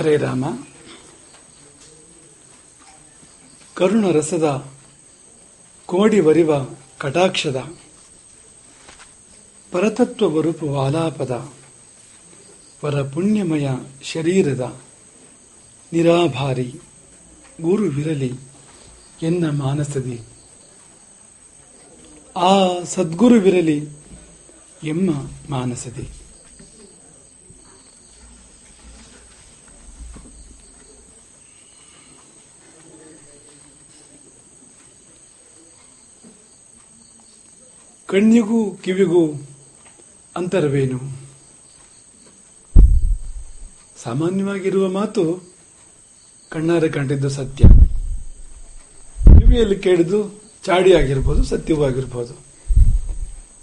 ಹರೇ ರಾಮ. ಕರುಣ ರಸದ ಕೋಡಿ ವರಿವ ಕಟಾಕ್ಷದ ಪರತತ್ವ ಬರುಪು ಆಲಾಪದ ಪರ ಪುಣ್ಯಮಯ ಶರೀರದ ನಿರಾಭಾರಿ ಗುರುವಿರಲಿ ಎನ್ನ ಮಾನಸದಿ. ಆ ಸದ್ಗುರುವಿರಲಿ ಎಮ್ಮ ಮಾನಸದಿ. ಕಣ್ಣಿಗೂ ಕಿವಿಗೂ ಅಂತರವೇನು? ಸಾಮಾನ್ಯವಾಗಿರುವ ಮಾತು ಕಣ್ಣಾರೆ ಕಂಡಿದ್ದು ಸತ್ಯ. ಕಿವಿಯಲ್ಲಿ ಕೇಳಿದ್ದು ಚಾಡಿಯಾಗಿರ್ಬೋದು, ಸತ್ಯವೂ ಆಗಿರ್ಬೋದು.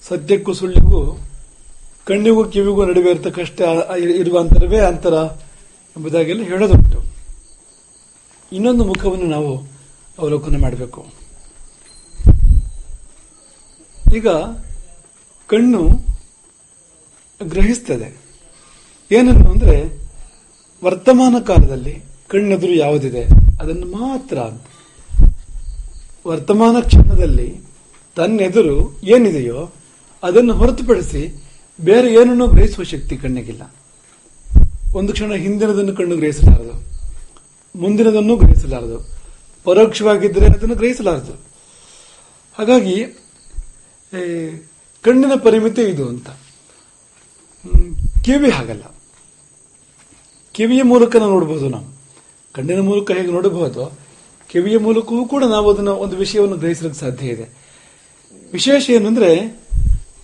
ಸತ್ಯಕ್ಕೂ ಸುಳ್ಳಿಗೂ ಕಣ್ಣಿಗೂ ಕಿವಿಗೂ ನಡುವೆ ಇರತಕ್ಕಷ್ಟೇ ಇರುವ ಅಂತರವೇ ಅಂತರ ಎಂಬುದಾಗೆಲ್ಲ ಹೇಳೋದುಂಟು. ಇನ್ನೊಂದು ಮುಖವನ್ನು ನಾವು ಅವಲೋಕನ ಮಾಡಬೇಕು. ಈಗ ಕಣ್ಣು ಗ್ರಹಿಸ್ತದೆ ಏನನ್ನು ಅಂದ್ರೆ ವರ್ತಮಾನ ಕಾಲದಲ್ಲಿ ಕಣ್ಣೆದುರು ಯಾವುದಿದೆ ಅದನ್ನು ಮಾತ್ರ. ವರ್ತಮಾನ ಕ್ಷಣದಲ್ಲಿ ತನ್ನೆದುರು ಏನಿದೆಯೋ ಅದನ್ನು ಹೊರತುಪಡಿಸಿ ಬೇರೆ ಏನನ್ನೂ ಗ್ರಹಿಸುವ ಶಕ್ತಿ ಕಣ್ಣಿಗಿಲ್ಲ. ಒಂದು ಕ್ಷಣ ಹಿಂದಿನದನ್ನು ಕಣ್ಣು ಗ್ರಹಿಸಲಾರದು, ಮುಂದಿನದನ್ನು ಗ್ರಹಿಸಲಾರದು, ಪರೋಕ್ಷವಾಗಿದ್ದರೆ ಅದನ್ನು ಗ್ರಹಿಸಲಾರದು. ಹಾಗಾಗಿ ಕಣ್ಣಿನ ಪರಿಮಿತಿ ಇದು ಅಂತ. ಕಿವಿ ಹಾಗಲ್ಲ. ಕಿವಿಯ ಮೂಲಕ ನಾವು ನೋಡಬಹುದು. ನಾವು ಕಣ್ಣಿನ ಮೂಲಕ ಹೇಗೆ ನೋಡಬಹುದು, ಕಿವಿಯ ಮೂಲಕವೂ ಕೂಡ ನಾವು ಅದನ್ನು ಒಂದು ವಿಷಯವನ್ನು ಗ್ರಹಿಸಲಿಕ್ಕೆ ಸಾಧ್ಯ ಇದೆ. ವಿಶೇಷ ಏನಂದ್ರೆ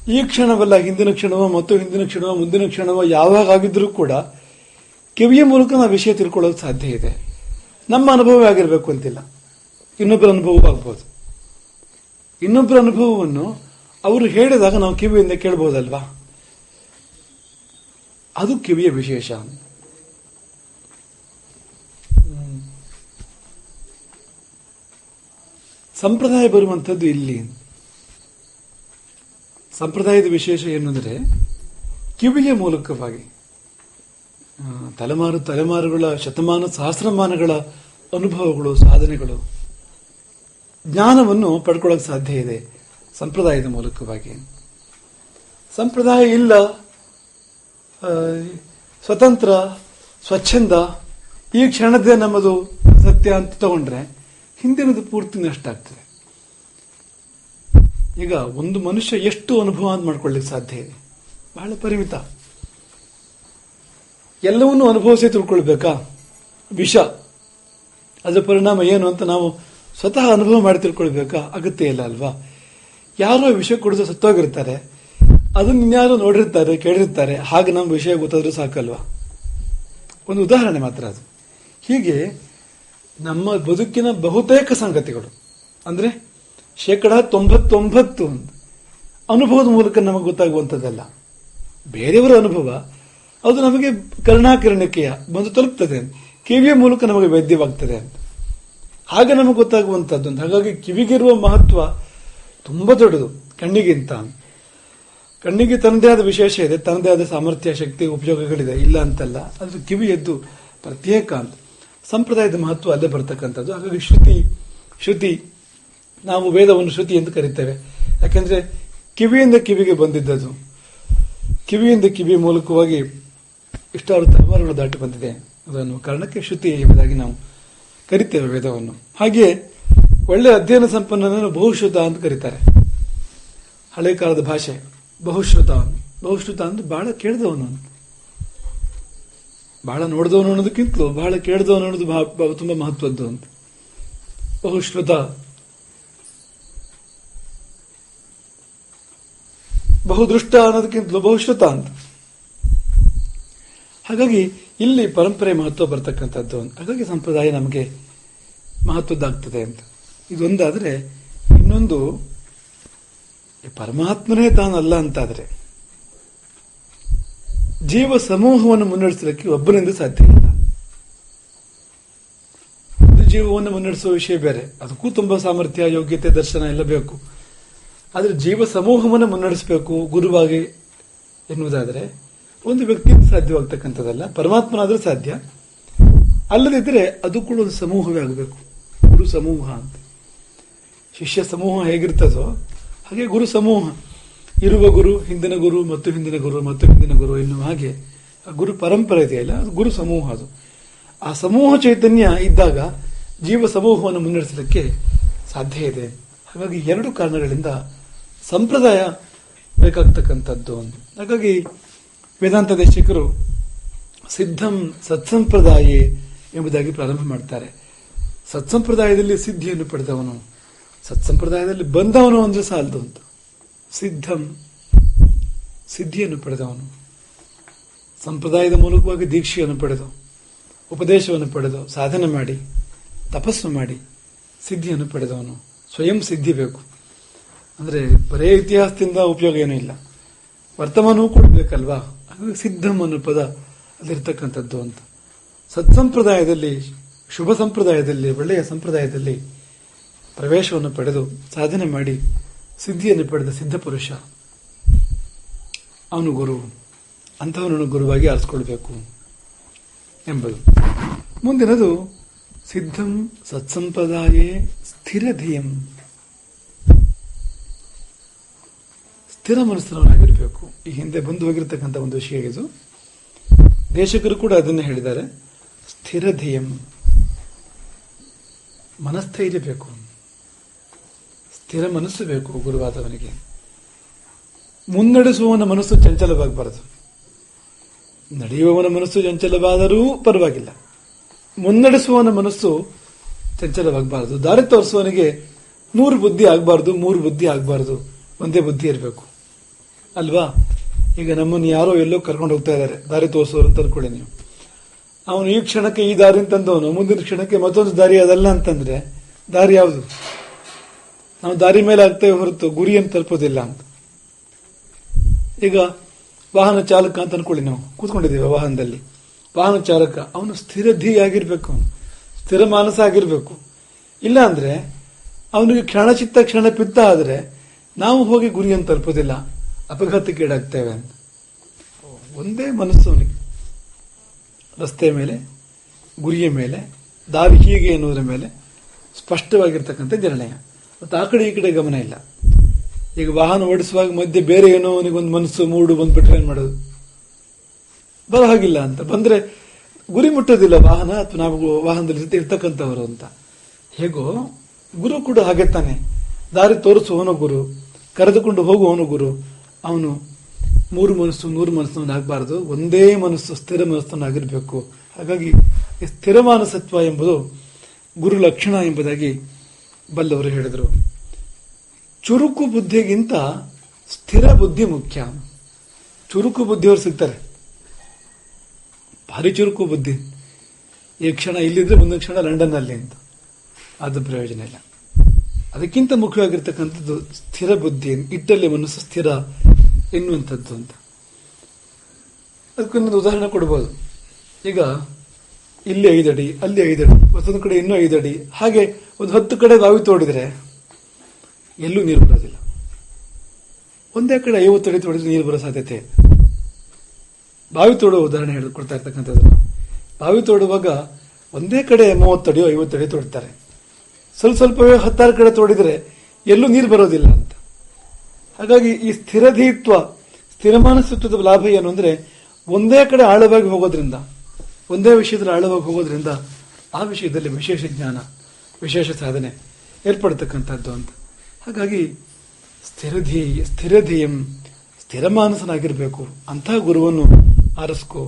ಈ ಕ್ಷಣವಲ್ಲ, ಹಿಂದಿನ ಕ್ಷಣವೋ ಮತ್ತು ಹಿಂದಿನ ಕ್ಷಣವೋ ಮುಂದಿನ ಕ್ಷಣವೋ ಯಾವಾಗ ಆಗಿದ್ರೂ ಕೂಡ ಕಿವಿಯ ಮೂಲಕ ನಾವು ವಿಷಯ ತಿಳ್ಕೊಳ್ಳೋದು ಸಾಧ್ಯ ಇದೆ. ನಮ್ಮ ಅನುಭವ ಆಗಿರಬೇಕು ಅಂತಿಲ್ಲ, ಇನ್ನೊಬ್ಬರ ಅನುಭವವೂ ಆಗ್ಬಹುದು. ಇನ್ನೊಬ್ಬರ ಅನುಭವವನ್ನು ಅವರು ಹೇಳಿದಾಗ ನಾವು ಕಿವಿಯಿಂದ ಕೇಳಬಹುದಲ್ವಾ? ಅದು ಕಿವಿಯ ವಿಶೇಷ. ಸಂಪ್ರದಾಯ ಬರುವಂಥದ್ದು ಇಲ್ಲಿ. ಸಂಪ್ರದಾಯದ ವಿಶೇಷ ಏನಂದ್ರೆ ಕಿವಿಯ ಮೂಲಕವಾಗಿ ತಲೆಮಾರುಗಳ ಶತಮಾನ ಸಹಸ್ರಮಾನಗಳ ಅನುಭವಗಳು, ಸಾಧನೆಗಳು, ಜ್ಞಾನವನ್ನು ಪಡ್ಕೊಳ್ಳೋಕೆ ಸಾಧ್ಯ ಇದೆ ಸಂಪ್ರದಾಯದ ಮೂಲಕವಾಗಿ. ಸಂಪ್ರದಾಯ ಇಲ್ಲ, ಸ್ವತಂತ್ರ ಸ್ವಚ್ಛಂದ, ಈ ಕ್ಷಣದೇ ನಮ್ಮದು ಸತ್ಯ ಅಂತ ತಗೊಂಡ್ರೆ ಹಿಂದಿನದು ಪೂರ್ತಿ ನಷ್ಟ ಆಗ್ತದೆ. ಈಗ ಒಂದು ಮನುಷ್ಯ ಎಷ್ಟು ಅನುಭವ ಅಂತ ಮಾಡ್ಕೊಳ್ಳಿಕ್ಕೆ ಸಾಧ್ಯ ಇದೆ? ಬಹಳ ಪರಿಮಿತ. ಎಲ್ಲವನ್ನೂ ಅನುಭವಿಸಿ ತಿಳ್ಕೊಳ್ಬೇಕಾ? ವಿಷ, ಅದರ ಪರಿಣಾಮ ಏನು ಅಂತ ನಾವು ಸ್ವತಃ ಅನುಭವ ಮಾಡಿ ತಿಳ್ಕೊಳ್ಬೇಕಾ? ಅಗತ್ಯ ಇಲ್ಲ ಅಲ್ವಾ? ಯಾರೋ ವಿಷ ಕುಡಿದು ಸತ್ತೋಗಿರ್ತಾರೆ, ಅದನ್ನ ಇನ್ಯಾರೋ ನೋಡಿರ್ತಾರೆ, ಕೇಳಿರ್ತಾರೆ, ಹಾಗೆ ನಮ್ಮ ವಿಷಯ ಗೊತ್ತಾದ್ರೂ ಸಾಕಲ್ವಾ? ಒಂದು ಉದಾಹರಣೆ ಮಾತ್ರ ಅದು. ಹೀಗೆ ನಮ್ಮ ಬದುಕಿನ ಬಹುತೇಕ ಸಂಗತಿಗಳು ಅಂದ್ರೆ 99% ಅನುಭವದ ಮೂಲಕ ನಮಗೆ ಗೊತ್ತಾಗುವಂಥದ್ದಲ್ಲ. ಬೇರೆಯವರ ಅನುಭವ ಅದು ನಮಗೆ ಕರ್ಣಾಕಿರಣಕ್ಕೆಯ ಬಂದು ತಲುಪ್ತದೆ, ಕಿವಿಯ ಮೂಲಕ ನಮಗೆ ವೈದ್ಯವಾಗ್ತದೆ ಅಂತ. ಹಾಗೆ ನಮಗೆ ಗೊತ್ತಾಗುವಂಥದ್ದು. ಹಾಗಾಗಿ ಕಿವಿಗಿರುವ ಮಹತ್ವ ತುಂಬಾ ದೊಡ್ಡದು ಕಣ್ಣಿಗಿಂತ. ಕಣ್ಣಿಗೆ ತನ್ನದೇ ಆದ ವಿಶೇಷ ಇದೆ, ತನ್ನದೇ ಆದ ಸಾಮರ್ಥ್ಯ, ಶಕ್ತಿ, ಉಪಯೋಗಗಳಿದೆ, ಇಲ್ಲ ಅಂತಲ್ಲ. ಅದು ಕಿವಿಯದ್ದು ಪ್ರತ್ಯೇಕ ಅಂತ. ಸಂಪ್ರದಾಯದ ಮಹತ್ವ ಅಲ್ಲೇ ಬರ್ತಕ್ಕಂಥದ್ದು. ಹಾಗಾಗಿ ಶ್ರುತಿ ನಾವು ವೇದವನ್ನು ಶ್ರುತಿ ಎಂದು ಕರೀತೇವೆ. ಯಾಕೆಂದ್ರೆ ಕಿವಿಯಿಂದ ಕಿವಿಗೆ ಬಂದಿದ್ದದು, ಕಿವಿಯಿಂದ ಕಿವಿ ಮೂಲಕವಾಗಿ ಇಷ್ಟಾರು ತಲೆಮಾರುಗಳು ದಾಟಿ ಬಂದಿದೆ. ಅದನ್ನು ಕಾರಣಕ್ಕೆ ಶ್ರುತಿ ಎಂಬುದಾಗಿ ನಾವು ಕರಿತೇವೆ ವೇದವನ್ನು. ಹಾಗೆ ಒಳ್ಳೆ ಅಧ್ಯಯನ ಸಂಪನ್ನನನ್ನು ಬಹುಶ್ರುತ ಅಂತ ಕರೀತಾರೆ. ಹಳೆ ಕಾಲದ ಭಾಷೆ ಬಹುಶ್ರುತ. ಬಹುಶ್ರುತ ಅಂದ್ರೆ ಬಹಳ ಕೇಳಿದವನು, ಬಹಳ ನೋಡಿದವನು ಅನ್ನೋದಕ್ಕಿಂತಲೂ ಬಹಳ ಕೇಳಿದವನು ಅನ್ನೋದು ತುಂಬಾ ಮಹತ್ವದ್ದು ಅಂತ. ಬಹುಶ್ರುತ. ಬಹುದೃಷ್ಟ ಅನ್ನೋದಕ್ಕಿಂತಲೂ ಬಹುಶ್ರುತ ಅಂತ. ಹಾಗಾಗಿ ಇಲ್ಲಿ ಪರಂಪರೆ ಮಹತ್ವ ಬರ್ತಕ್ಕಂಥದ್ದು. ಹಾಗಾಗಿ ಸಂಪ್ರದಾಯ ನಮಗೆ ಮಹತ್ವದ್ದಾಗ್ತದೆ ಅಂತ. ಇದೊಂದಾದ್ರೆ, ಇನ್ನೊಂದು ಪರಮಾತ್ಮನೇ ತಾನಲ್ಲ ಅಂತಾದ್ರೆ ಜೀವ ಸಮೂಹವನ್ನು ಮುನ್ನಡೆಸಲಿಕ್ಕೆ ಒಬ್ಬನಿಂದ ಸಾಧ್ಯ ಇಲ್ಲ. ಜೀವವನ್ನು ಮುನ್ನಡೆಸುವ ವಿಷಯ ಬೇರೆ, ಅದಕ್ಕೂ ತುಂಬಾ ಸಾಮರ್ಥ್ಯ, ಯೋಗ್ಯತೆ, ದರ್ಶನ ಎಲ್ಲ ಬೇಕು. ಆದರೆ ಜೀವ ಸಮೂಹವನ್ನು ಮುನ್ನಡೆಸಬೇಕು ಗುರುವಾಗಿ ಎನ್ನುವುದಾದರೆ ಒಂದು ವ್ಯಕ್ತಿಯಿಂದ ಸಾಧ್ಯವಾಗ್ತಕ್ಕಂಥದ್ದಲ್ಲ. ಪರಮಾತ್ಮನಾದ್ರೂ ಸಾಧ್ಯ, ಅಲ್ಲದಿದ್ದರೆ ಅದು ಕೂಡ ಒಂದು ಸಮೂಹವೇ ಆಗಬೇಕು, ಗುರು ಸಮೂಹ ಅಂತ. ಶಿಷ್ಯ ಸಮೂಹ ಹೇಗಿರ್ತದೋ ಹಾಗೆ ಗುರು ಸಮೂಹ. ಇರುವ ಗುರು, ಹಿಂದಿನ ಗುರು, ಮತ್ತು ಹಿಂದಿನ ಗುರು, ಮತ್ತು ಹಿಂದಿನ ಗುರು ಎನ್ನುವ ಹಾಗೆ ಗುರು ಪರಂಪರೆ ಇದೆಯಲ್ಲ, ಅದು ಗುರು ಸಮೂಹ. ಅದು ಆ ಸಮೂಹ ಚೈತನ್ಯ ಇದ್ದಾಗ ಜೀವ ಸಮೂಹವನ್ನು ಮುನ್ನಡೆಸಲಿಕ್ಕೆ ಸಾಧ್ಯ ಇದೆ. ಹಾಗಾಗಿ ಎರಡು ಕಾರಣಗಳಿಂದ ಸಂಪ್ರದಾಯ ಬೇಕಾಗ್ತಕ್ಕಂಥದ್ದು. ಹಾಗಾಗಿ ವೇದಾಂತ ದೇಶಿಕರು ಸಿದ್ಧಂ ಸತ್ಸಂಪ್ರದಾಯೇ ಎಂಬುದಾಗಿ ಪ್ರಾರಂಭ ಮಾಡ್ತಾರೆ. ಸತ್ಸಂಪ್ರದಾಯದಲ್ಲಿ ಸಿದ್ಧಿಯನ್ನು ಪಡೆದವನು, ಸತ್ಸಂಪ್ರದಾಯದಲ್ಲಿ ಬಂದವನು ಅಂದ್ರೆ ಸಾಲದು ಅಂತ. ಸಿದ್ಧಂ ಸಿದ್ಧಿಯನ್ನು ಪಡೆದವನು, ಸಂಪ್ರದಾಯದ ಮೂಲಕವಾಗಿ ದೀಕ್ಷೆಯನ್ನು ಪಡೆದು, ಉಪದೇಶವನ್ನು ಪಡೆದು, ಸಾಧನೆ ಮಾಡಿ, ತಪಸ್ಸು ಮಾಡಿ ಸಿದ್ಧಿಯನ್ನು ಪಡೆದವನು. ಸ್ವಯಂ ಸಿದ್ಧಿ ಬೇಕು. ಅಂದ್ರೆ ಬರೇ ಇತಿಹಾಸದಿಂದ ಉಪಯೋಗ ಏನೂ ಇಲ್ಲ, ವರ್ತಮಾನವೂ ಕೊಡಬೇಕಲ್ವಾ. ಹಾಗಾಗಿ ಸಿದ್ಧಂ ಅನ್ನೋ ಪದ ಅಲ್ಲಿರ್ತಕ್ಕಂಥದ್ದು ಅಂತ. ಸತ್ಸಂಪ್ರದಾಯದಲ್ಲಿ, ಶುಭ ಸಂಪ್ರದಾಯದಲ್ಲಿ, ಒಳ್ಳೆಯ ಸಂಪ್ರದಾಯದಲ್ಲಿ ಪ್ರವೇಶವನ್ನು ಪಡೆದು ಸಾಧನೆ ಮಾಡಿ ಸಿದ್ಧಿಯನ್ನು ಪಡೆದ ಸಿದ್ಧ ಪುರುಷ ಅವನು ಗುರು. ಅಂಥವನನ್ನು ಗುರುವಾಗಿ ಆರಿಸಿಕೊಳ್ಬೇಕು ಎಂಬುದು. ಮುಂದಿನದು ಸಿದ್ಧಂ ಸತ್ಸಂಪ್ರದಾಯೇ ಸ್ಥಿರಧಿಯಂ, ಸ್ಥಿರ ಮನಸ್ಸಿನವನಾಗಿರಬೇಕು. ಈ ಹಿಂದೆ ಬಂದು ಹೋಗಿರ್ತಕ್ಕಂಥ ಒಂದು ವಿಷಯ ಇದು. ದೇಶಕರು ಕೂಡ ಅದನ್ನೇ ಹೇಳಿದ್ದಾರೆ. ಸ್ಥಿರಧಿಯಂ, ಮನಸ್ಥೈರ್ಯ ಬೇಕು, ಸ್ಥಿರ ಮನಸ್ಸು ಬೇಕು ಗುರುವಾದವನಿಗೆ. ಮುನ್ನಡೆಸುವವನ ಮನಸ್ಸು ಚಂಚಲವಾಗಬಾರದು. ನಡೆಯುವವನ ಮನಸ್ಸು ಚಂಚಲವಾದರೂ ಪರವಾಗಿಲ್ಲ, ಮುನ್ನಡೆಸುವವನ ಮನಸ್ಸು ಚಂಚಲವಾಗಬಾರದು. ದಾರಿ ತೋರಿಸುವವನಿಗೆ 100 ಬುದ್ಧಿ ಆಗಬಾರ್ದು, 3 ಬುದ್ಧಿ ಆಗಬಾರ್ದು, ಒಂದೇ ಬುದ್ಧಿ ಇರಬೇಕು ಅಲ್ವಾ. ಈಗ ನಮ್ಮನ್ನು ಯಾರೋ ಎಲ್ಲೋ ಕರ್ಕೊಂಡು ಹೋಗ್ತಾ ಇದ್ದಾರೆ, ದಾರಿ ತೋರಿಸೋರು ಅಂತ ಅನ್ಕೊಳ್ಳಿ ನೀವು. ಅವನು ಈ ಕ್ಷಣಕ್ಕೆ ಈ ದಾರಿ ಅಂತಂದವನು ಮುಂದಿನ ಕ್ಷಣಕ್ಕೆ ಮತ್ತೊಂದು ದಾರಿ ಅದಲ್ಲ ಅಂತಂದ್ರೆ ದಾರಿ ಯಾವುದು? ನಾವು ದಾರಿ ಮೇಲೆ ಆಗ್ತೇವೆ ಹೊರತು ಗುರಿಯನ್ನು ತಲುಪೋದಿಲ್ಲ ಅಂತ. ಈಗ ವಾಹನ ಚಾಲಕ ಅಂತ ಅನ್ಕೊಳ್ಳಿ, ನಾವು ಕೂತ್ಕೊಂಡಿದ್ದೀವಿ ವಾಹನದಲ್ಲಿ. ವಾಹನ ಚಾಲಕ ಅವನು ಸ್ಥಿರಧಿಯಾಗಿರ್ಬೇಕು, ಅವನು ಸ್ಥಿರ ಮಾನಸ ಆಗಿರ್ಬೇಕು. ಇಲ್ಲ ಅಂದ್ರೆ ಅವನಿಗೆ ಕ್ಷಣಚಿತ್ತ ಕ್ಷಣ ಪಿತ್ತ ಆದ್ರೆ ನಾವು ಹೋಗಿ ಗುರಿಯನ್ನು ತಲುಪೋದಿಲ್ಲ, ಅಪಘಾತಕ್ಕೀಡಾಗ್ತೇವೆ ಅಂತ. ಒಂದೇ ಮನಸ್ಸು ಅವನಿಗೆ, ರಸ್ತೆ ಮೇಲೆ, ಗುರಿಯ ಮೇಲೆ, ದಾರಿ ಹೀಗೆ ಎನ್ನುವುದರ ಮೇಲೆ ಸ್ಪಷ್ಟವಾಗಿರ್ತಕ್ಕಂಥ ನಿರ್ಣಯ. ಮತ್ತು ಆ ಕಡೆ ಈ ಕಡೆ ಗಮನ ಇಲ್ಲ. ಈಗ ವಾಹನ ಓಡಿಸುವಾಗ ಮಧ್ಯೆ ಬೇರೆ ಏನೋ ಅವನಿಗೊಂದು ಮನಸ್ಸು ಮೂಡು ಬಂದ್ಬಿಟ್ರೆ ಏನ್ ಮಾಡೋದು? ಬರೋ ಹಾಗಿಲ್ಲ ಅಂತ ಬಂದ್ರೆ ಗುರಿ ಮುಟ್ಟೋದಿಲ್ಲ ವಾಹನ, ಅಥವಾ ನಾವು ವಾಹನದಲ್ಲಿ ಇರ್ತಕ್ಕಂಥವರು ಅಂತ. ಹೇಗೋ ಗುರು ಕೂಡ ಹಾಗೆ ತಾನೆ. ದಾರಿ ತೋರಿಸುವವನು ಗುರು, ಕರೆದುಕೊಂಡು ಹೋಗುವವನು ಗುರು. ಅವನು 3 ಮನಸ್ಸು 100 ಮನಸ್ಸನ್ನಾಗಬಾರದು, ಒಂದೇ ಮನಸ್ಸು ಸ್ಥಿರ ಮನಸ್ಸನ್ನಾಗಿರ್ಬೇಕು. ಹಾಗಾಗಿ ಸ್ಥಿರ ಮಾನಸತ್ವ ಎಂಬುದು ಗುರು ಲಕ್ಷಣ ಎಂಬುದಾಗಿ ಬಲ್ಲವರು ಹೇಳಿದರು. ಚುರುಕು ಬುದ್ಧಿಗಿಂತ ಸ್ಥಿರ ಬುದ್ಧಿ ಮುಖ್ಯ. ಚುರುಕು ಬುದ್ಧಿಯವರು ಸಿಗ್ತಾರೆ, ಭಾರಿ ಚುರುಕು ಬುದ್ಧಿ. ಈ ಕ್ಷಣ ಇಲ್ಲಿದ್ರೆ ಮುಂದಿನ ಕ್ಷಣ ಲಂಡನ್ ಅಲ್ಲಿ ಅಂತ, ಅದು ಪ್ರಯೋಜನ ಇಲ್ಲ. ಅದಕ್ಕಿಂತ ಮುಖ್ಯವಾಗಿರ್ತಕ್ಕಂಥದ್ದು ಸ್ಥಿರ ಬುದ್ಧಿ, ಇಟ್ಟಲ್ಲಿ ಮನಸ್ಸು ಸ್ಥಿರ ಎನ್ನುವಂಥದ್ದು ಅಂತ. ಅದಕ್ಕೊಂದು ಉದಾಹರಣೆ ಕೊಡಬಹುದು. ಈಗ ಇಲ್ಲಿ 5 ಅಡಿ, ಅಲ್ಲಿ 5 ಅಡಿ, ಮತ್ತೊಂದು ಕಡೆ ಇನ್ನೂ 5 ಅಡಿ, ಹಾಗೆ ಒಂದು 10 ಕಡೆ ಬಾವಿ ತೋಡಿದ್ರೆ ಎಲ್ಲೂ ನೀರು ಬರೋದಿಲ್ಲ. ಒಂದೇ ಕಡೆ 50 ಅಡಿ ತೋಡಿದ್ರೆ ನೀರು ಬರೋ ಸಾಧ್ಯತೆ. ಬಾವಿ ತೋಡುವ ಉದಾಹರಣೆ ಕೊಡ್ತಾ ಇರ್ತಕ್ಕಂಥದ್ದು. ಬಾವಿ ತೋಡುವಾಗ ಒಂದೇ ಕಡೆ 30 ಅಡಿಯೋ 50 ಅಡಿ ತೋಡ್ತಾರೆ. ಸ್ವಲ್ಪವೇ 10 ಕಡೆ ತೋಡಿದ್ರೆ ಎಲ್ಲೂ ನೀರು ಬರೋದಿಲ್ಲ ಅಂತ. ಹಾಗಾಗಿ ಈ ಸ್ಥಿರಧೀತ್ವ, ಸ್ಥಿರಮಾನಸತ್ವದ ಲಾಭ ಏನು ಅಂದ್ರೆ ಒಂದೇ ಕಡೆ ಆಳವಾಗಿ ಹೋಗೋದ್ರಿಂದ, ಒಂದೇ ವಿಷಯದಲ್ಲಿ ಆಳವಾಗಿ ಹೋಗೋದ್ರಿಂದ ಆ ವಿಷಯದಲ್ಲಿ ವಿಶೇಷ ಜ್ಞಾನ, ವಿಶೇಷ ಸಾಧನೆ ಏರ್ಪಡ್ತಕ್ಕಂಥದ್ದು ಅಂತ. ಹಾಗಾಗಿ ಸ್ಥಿರಧಿಯಂ, ಸ್ಥಿರಮಾನಸನಾಗಿರ್ಬೇಕು. ಅಂಥ ಗುರುವನ್ನು ಆರಿಸ್ಕೋ.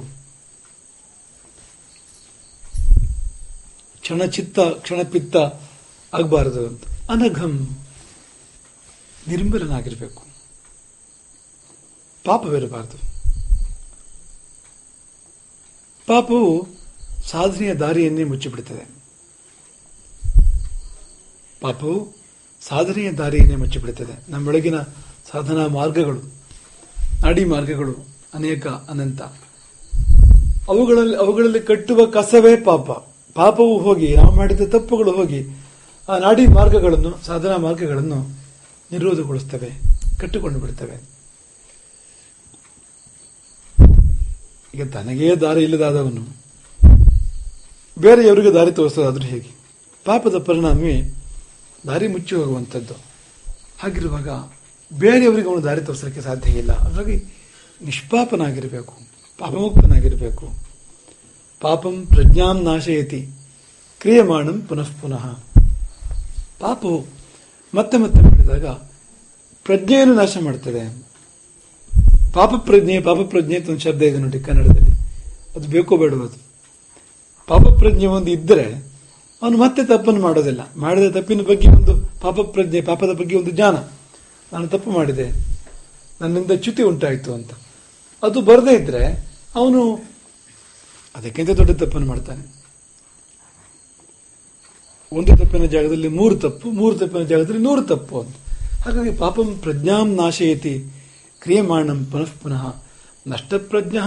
ಕ್ಷಣಚಿತ್ತ ಕ್ಷಣಪಿತ್ತ ಆಗಬಾರದು ಅಂತ. ಅನಘಂ, ನಿರ್ಮಲನಾಗಿರ್ಬೇಕು, ಪಾಪವಿರಬಾರದು. ಪಾಪವು ಸಾಧನೆಯ ದಾರಿಯನ್ನೇ ಮುಚ್ಚಿಬಿಡುತ್ತದೆ. ಪಾಪವು ಸಾಧನೆಯ ದಾರಿಯನ್ನೇ ಮುಚ್ಚಿಬಿಡುತ್ತದೆ. ನಮ್ಮೊಳಗಿನ ಸಾಧನಾ ಮಾರ್ಗಗಳು, ನಾಡಿ ಮಾರ್ಗಗಳು ಅನೇಕ, ಅನಂತ. ಅವುಗಳಲ್ಲಿ ಕಟ್ಟುವ ಕಸವೇ ಪಾಪ. ಪಾಪವು ಹೋಗಿ, ನಾವು ಮಾಡಿದ ತಪ್ಪುಗಳು ಹೋಗಿ ಆ ನಾಡಿ ಮಾರ್ಗಗಳನ್ನು, ಸಾಧನಾ ಮಾರ್ಗಗಳನ್ನು ನಿರೋಧಗೊಳಿಸ್ತವೆ, ಕಟ್ಟಿಕೊಂಡು ಬಿಡ್ತವೆ. ಈಗ ತನಗೇ ದಾರಿ ಇಲ್ಲದಾದವನು ಬೇರೆಯವರಿಗೆ ದಾರಿ ತೋರಿಸೋದಾದ್ರೂ ಹೇಗೆ? ಪಾಪದ ಪರಿಣಾಮವೇ ದಾರಿ ಮುಚ್ಚಿ ಹೋಗುವಂಥದ್ದು. ಹಾಗಿರುವಾಗ ಬೇರೆಯವರಿಗೆ ಅವನು ದಾರಿ ತೋರಿಸಲಿಕ್ಕೆ ಸಾಧ್ಯ ಇಲ್ಲ. ಹಾಗಾಗಿ ನಿಷ್ಪಾಪನಾಗಿರಬೇಕು, ಪಾಪಮುಕ್ತನಾಗಿರಬೇಕು. ಪಾಪಂ ಪ್ರಜ್ಞಾಂ ನಾಶಯತಿ ಕ್ರಿಯಮಾಣಂ ಪುನಃ ಪುನಃ. ಪಾಪವು ಮತ್ತೆ ಮತ್ತೆ ಮಾಡಿದಾಗ ಪ್ರಜ್ಞೆಯನ್ನು ನಾಶ ಮಾಡ್ತದೆ. ಪಾಪಪ್ರಜ್ಞೆ ಅಂತ ಒಂದು ಶಬ್ದ ಇದೆ ನೋಡಿ ಕನ್ನಡದಲ್ಲಿ. ಅದು ಬೇಕೋ ಬೇಡೋ ಅದು. ಪಾಪಪ್ರಜ್ಞೆ ಒಂದು ಇದ್ದರೆ ಅವನು ಮತ್ತೆ ತಪ್ಪನ್ನು ಮಾಡೋದಿಲ್ಲ. ಮಾಡಿದ ತಪ್ಪಿನ ಬಗ್ಗೆ ಒಂದು ಪಾಪಪ್ರಜ್ಞೆ, ಪಾಪದ ಬಗ್ಗೆ ಒಂದು ಜ್ಞಾನ, ನಾನು ತಪ್ಪು ಮಾಡಿದೆ, ನನ್ನಿಂದ ಚ್ಯುತಿ ಉಂಟಾಯಿತು ಅಂತ ಅದು ಬರದೇ ಇದ್ರೆ ಅವನು ಅದಕ್ಕಿಂತ ದೊಡ್ಡ ತಪ್ಪನ್ನು ಮಾಡ್ತಾನೆ. ಒಂದು ತಪ್ಪಿನ ಜಾಗದಲ್ಲಿ 3 ತಪ್ಪು, 3 ತಪ್ಪಿನ ಜಾಗದಲ್ಲಿ 100 ತಪ್ಪು ಅಂತ. ಹಾಗಾಗಿ ಪಾಪಂ ಪ್ರಜ್ಞಾಂ ನಾಶಯತಿ ಕ್ರಿಯಮಾಣಂ ಪುನಃ ಪುನಃ ನಷ್ಟಪ್ರಜ್ಞ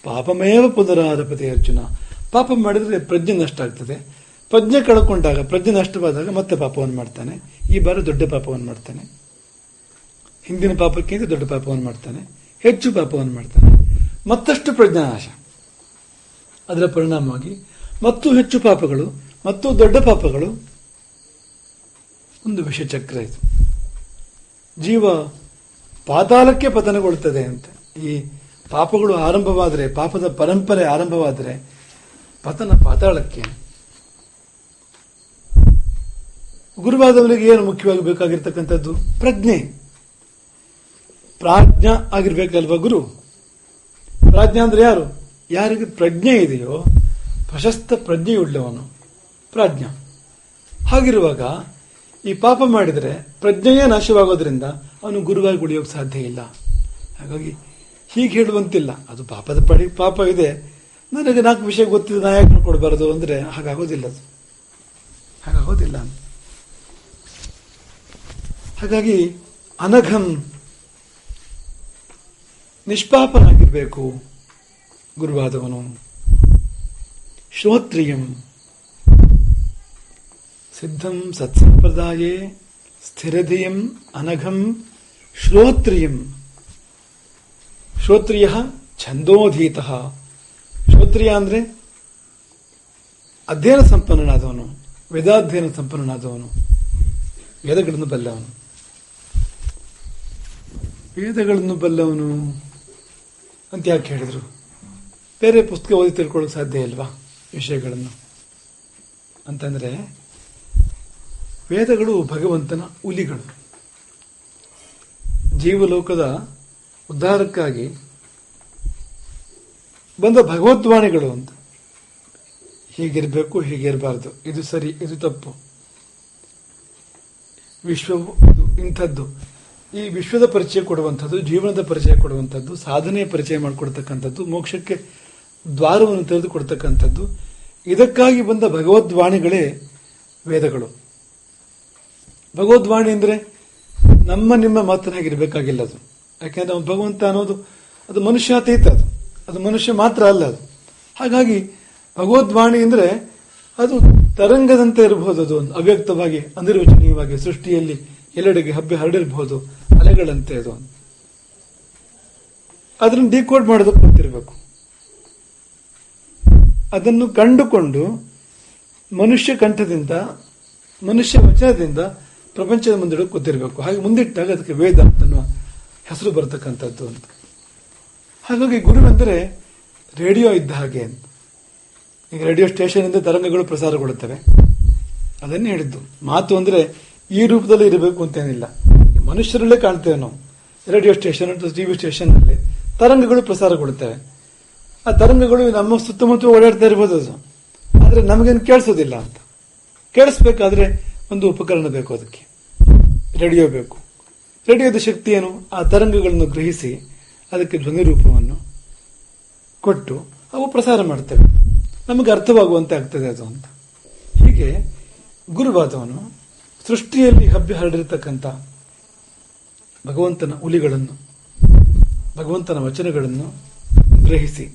ಪಾಪಮೇವ ಪುನರಾರಪತೆ ಅರ್ಜುನ. ಪಾಪ ಮಾಡಿದ್ರೆ ಪ್ರಜ್ಞೆ ನಷ್ಟ ಆಗ್ತದೆ. ಪ್ರಜ್ಞೆ ಕಳ್ಕೊಂಡಾಗ, ಪ್ರಜ್ಞೆ ನಷ್ಟವಾದಾಗ ಮತ್ತೆ ಪಾಪವನ್ನು ಮಾಡ್ತಾನೆ. ಈ ಬಾರಿ ದೊಡ್ಡ ಪಾಪವನ್ನು ಮಾಡ್ತಾನೆ. ಹಿಂದಿನ ಪಾಪಕ್ಕಿಂತ ದೊಡ್ಡ ಪಾಪವನ್ನು ಮಾಡ್ತಾನೆ, ಹೆಚ್ಚು ಪಾಪವನ್ನು ಮಾಡ್ತಾನೆ. ಮತ್ತಷ್ಟು ಪ್ರಜ್ಞಾನಾಶ. ಅದರ ಪರಿಣಾಮವಾಗಿ ಮತ್ತು ಹೆಚ್ಚು ಪಾಪಗಳು ಮತ್ತು ದೊಡ್ಡ ಪಾಪಗಳು. ಒಂದು ವಿಷಚಕ್ರ ಇದು. ಜೀವ ಪಾತಾಳಕ್ಕೆ ಪತನಗೊಳ್ಳುತ್ತದೆ ಅಂತ. ಈ ಪಾಪಗಳು ಆರಂಭವಾದರೆ, ಪಾಪದ ಪರಂಪರೆ ಆರಂಭವಾದರೆ ಪತನ ಪಾತಾಳಕ್ಕೆ. ಗುರುವಾದವರಿಗೆ ಏನು ಮುಖ್ಯವಾಗಿ ಬೇಕಾಗಿರ್ತಕ್ಕಂಥದ್ದು? ಪ್ರಜ್ಞೆ. ಪ್ರಾಜ್ಞ ಆಗಿರ್ಬೇಕಲ್ವಾ ಗುರು? ಪ್ರಾಜ್ಞ ಅಂದ್ರೆ ಯಾರು? ಯಾರಿಗೆ ಪ್ರಜ್ಞೆ ಇದೆಯೋ ಪ್ರಶಸ್ತ ಪ್ರಜ್ಞೆಯುಳ್ಳವನು ಪ್ರಾಜ್ಞ. ಹಾಗಿರುವಾಗ ಈ ಪಾಪ ಮಾಡಿದರೆ ಪ್ರಜ್ಞೆಯೇ ನಾಶವಾಗೋದ್ರಿಂದ ಅವನು ಗುರುವಾಗಿ ಉಳಿಯೋಕೆ ಸಾಧ್ಯ ಇಲ್ಲ. ಹಾಗಾಗಿ ಹೀಗೆ ಹೇಳುವಂತಿಲ್ಲ, ಅದು ಪಾಪದ ಪಾಪ ಇದೆ, ನನಗೆ 4 ವಿಷಯ ಗೊತ್ತಿದೆ, ನಾ ಯಾಕೆ ಕೊಡಬಾರದು ಅಂದ್ರೆ ಹಾಗಾಗೋದಿಲ್ಲ. ಅದು ಹಾಗಾಗೋದಿಲ್ಲ. ಹಾಗಾಗಿ ಅನಘಂ, ನಿಷ್ಪಾಪನಾಗಿರ್ಬೇಕು ಗುರುವಾದವನು. ಶ್ರೋತ್ರಿಯಂ ಸಿದ್ಧಂ ಸತ್ಸಂಪ್ರದಾಯೇ ಸ್ಥಿರಧಿಯಂ ಅನಘಂ ಶ್ರೋತ್ರಿಯಂ. ಶ್ರೋತ್ರಿಯ ಛಂದೋಧೀತ. ಶ್ರೋತ್ರಿಯ ಅಂದ್ರೆ ಅಧ್ಯಯನ ಸಂಪನ್ನನಾದವನು, ವೇದಾಧ್ಯಯನ ಸಂಪನ್ನನಾದವನು, ವೇದಗಳನ್ನು ಬಲ್ಲವನು. ವೇದಗಳನ್ನು ಬಲ್ಲವನು ಅಂತ ಯಾಕೆ ಹೇಳಿದ್ರು? ಬೇರೆ ಪುಸ್ತಕ ಓದಿ ತಿಳ್ಕೊಳ್ಳೋಕೆ ಸಾಧ್ಯ ಇಲ್ವಾ ವಿಷಯಗಳನ್ನು ಅಂತಂದ್ರೆ, ವೇದಗಳು ಭಗವಂತನ ಹುಲಿಗಳು, ಜೀವಲೋಕದ ಉದ್ಧಾರಕ್ಕಾಗಿ ಬಂದ ಭಗವದ್ವಾಣಿಗಳು ಅಂತ. ಹೀಗಿರಬೇಕು, ಹೀಗಿರಬಾರ್ದು, ಇದು ಸರಿ, ಇದು ತಪ್ಪು, ವಿಶ್ವವು ಇಂಥದ್ದು. ಈ ವಿಶ್ವದ ಪರಿಚಯ ಕೊಡುವಂಥದ್ದು, ಜೀವನದ ಪರಿಚಯ ಕೊಡುವಂಥದ್ದು, ಸಾಧನೆಯ ಪರಿಚಯ ಮಾಡಿಕೊಡ್ತಕ್ಕಂಥದ್ದು, ಮೋಕ್ಷಕ್ಕೆ ದ್ವಾರವನ್ನು ತೆರೆದುಕೊಡ್ತಕ್ಕಂಥದ್ದು, ಇದಕ್ಕಾಗಿ ಬಂದ ಭಗವದ್ವಾಣಿಗಳೇ ವೇದಗಳು. ಭಗವದ್ವಾಣಿ ಅಂದ್ರೆ ನಮ್ಮ ನಿಮ್ಮ ಮಾತನಾಗಿರ್ಬೇಕಾಗಿಲ್ಲ ಅದು. ಯಾಕೆಂದ್ರೆ ಅವನು ಭಗವಂತ ಅನ್ನೋದು ಅದು ಮನುಷ್ಯಾತೀತ, ಅದು ಮನುಷ್ಯ ಮಾತ್ರ ಅಲ್ಲ ಅದು. ಹಾಗಾಗಿ ಭಗವದ್ವಾಣಿ ಅಂದ್ರೆ ಅದು ತರಂಗದಂತೆ ಇರಬಹುದು, ಅದು ಒಂದು ಅವ್ಯಕ್ತವಾಗಿ ಅನಿರ್ವಚನೀಯವಾಗಿ ಸೃಷ್ಟಿಯಲ್ಲಿ ಎಲ್ಲೆಡೆಗೆ ಹಬ್ಬೆ ಹರಡಿರಬಹುದು, ಅಲೆಗಳಂತೆ ಅದು. ಅದನ್ನು ಡಿಕೋಡ್ ಮಾಡೋದಕ್ಕೆ ಗೊತ್ತಿರಬೇಕು. ಅದನ್ನು ಕಂಡುಕೊಂಡು ಮನುಷ್ಯ ಕಂಠದಿಂದ, ಮನುಷ್ಯ ವಚನದಿಂದ ಪ್ರಪಂಚದ ಮುಂದಿಡೋಕೆ ಗೊತ್ತಿರಬೇಕು. ಹಾಗೆ ಮುಂದಿಟ್ಟಾಗ ಅದಕ್ಕೆ ವೇದ ಅನ್ನುವ ಹೆಸರು ಬರತಕ್ಕಂಥದ್ದು ಅಂತ. ಹಾಗಾಗಿ ಗುರುವೆಂದರೆ ರೇಡಿಯೋ ಇದ್ದ ಹಾಗೆ ಅಂತ. ಈಗ ರೇಡಿಯೋ ಸ್ಟೇಷನ್ ಇಂದ ತರಂಗಗಳು ಪ್ರಸಾರಗೊಳ್ಳುತ್ತವೆ, ಅದನ್ನೇ ಹೇಳಿದ್ದು. ಮಾತು ಅಂದ್ರೆ ಈ ರೂಪದಲ್ಲಿ ಇರಬೇಕು ಅಂತೇನಿಲ್ಲ. ಮನುಷ್ಯರಲ್ಲೇ ಕಾಣ್ತೇವೆ ನಾವು. ರೇಡಿಯೋ ಸ್ಟೇಷನ್ ಅಥವಾ ಟಿವಿ ಸ್ಟೇಷನ್ ನಲ್ಲಿ ತರಂಗಗಳು ಪ್ರಸಾರಗೊಳ್ಳುತ್ತವೆ. ಆ ತರಂಗಗಳು ನಮ್ಮ ಸುತ್ತಮುತ್ತ ಓಡಾಡ್ತಾ ಇರಬಹುದು, ಅದು ಆದ್ರೆ ನಮಗೇನು ಕೇಳಿಸೋದಿಲ್ಲ ಅಂತ. ಕೇಳಿಸ್ಬೇಕಾದ್ರೆ ಒಂದು ಉಪಕರಣ ಬೇಕು, ಅದಕ್ಕೆ ರೇಡಿಯೋ ಬೇಕು. ರೇಡಿಯೋದ ಶಕ್ತಿ ಏನು? ಆ ತರಂಗಗಳನ್ನು ಗ್ರಹಿಸಿ ಅದಕ್ಕೆ ಧ್ವನಿ ರೂಪವನ್ನು ಕೊಟ್ಟು ಅವು ಪ್ರಸಾರ ಮಾಡ್ತೇವೆ, ನಮಗೆ ಅರ್ಥವಾಗುವಂತೆ ಆಗ್ತದೆ ಅದು ಅಂತ. ಹೀಗೆ ಗುರುವಾದವನು ಸೃಷ್ಟಿಯಲ್ಲಿ ಹಬ್ಬಿ ಹರಡಿರತಕ್ಕಂಥ ಭಗವಂತನ ಹುಲಿಗಳನ್ನು, ಭಗವಂತನ ವಚನಗಳನ್ನು ಗ್ರಹಿಸಿ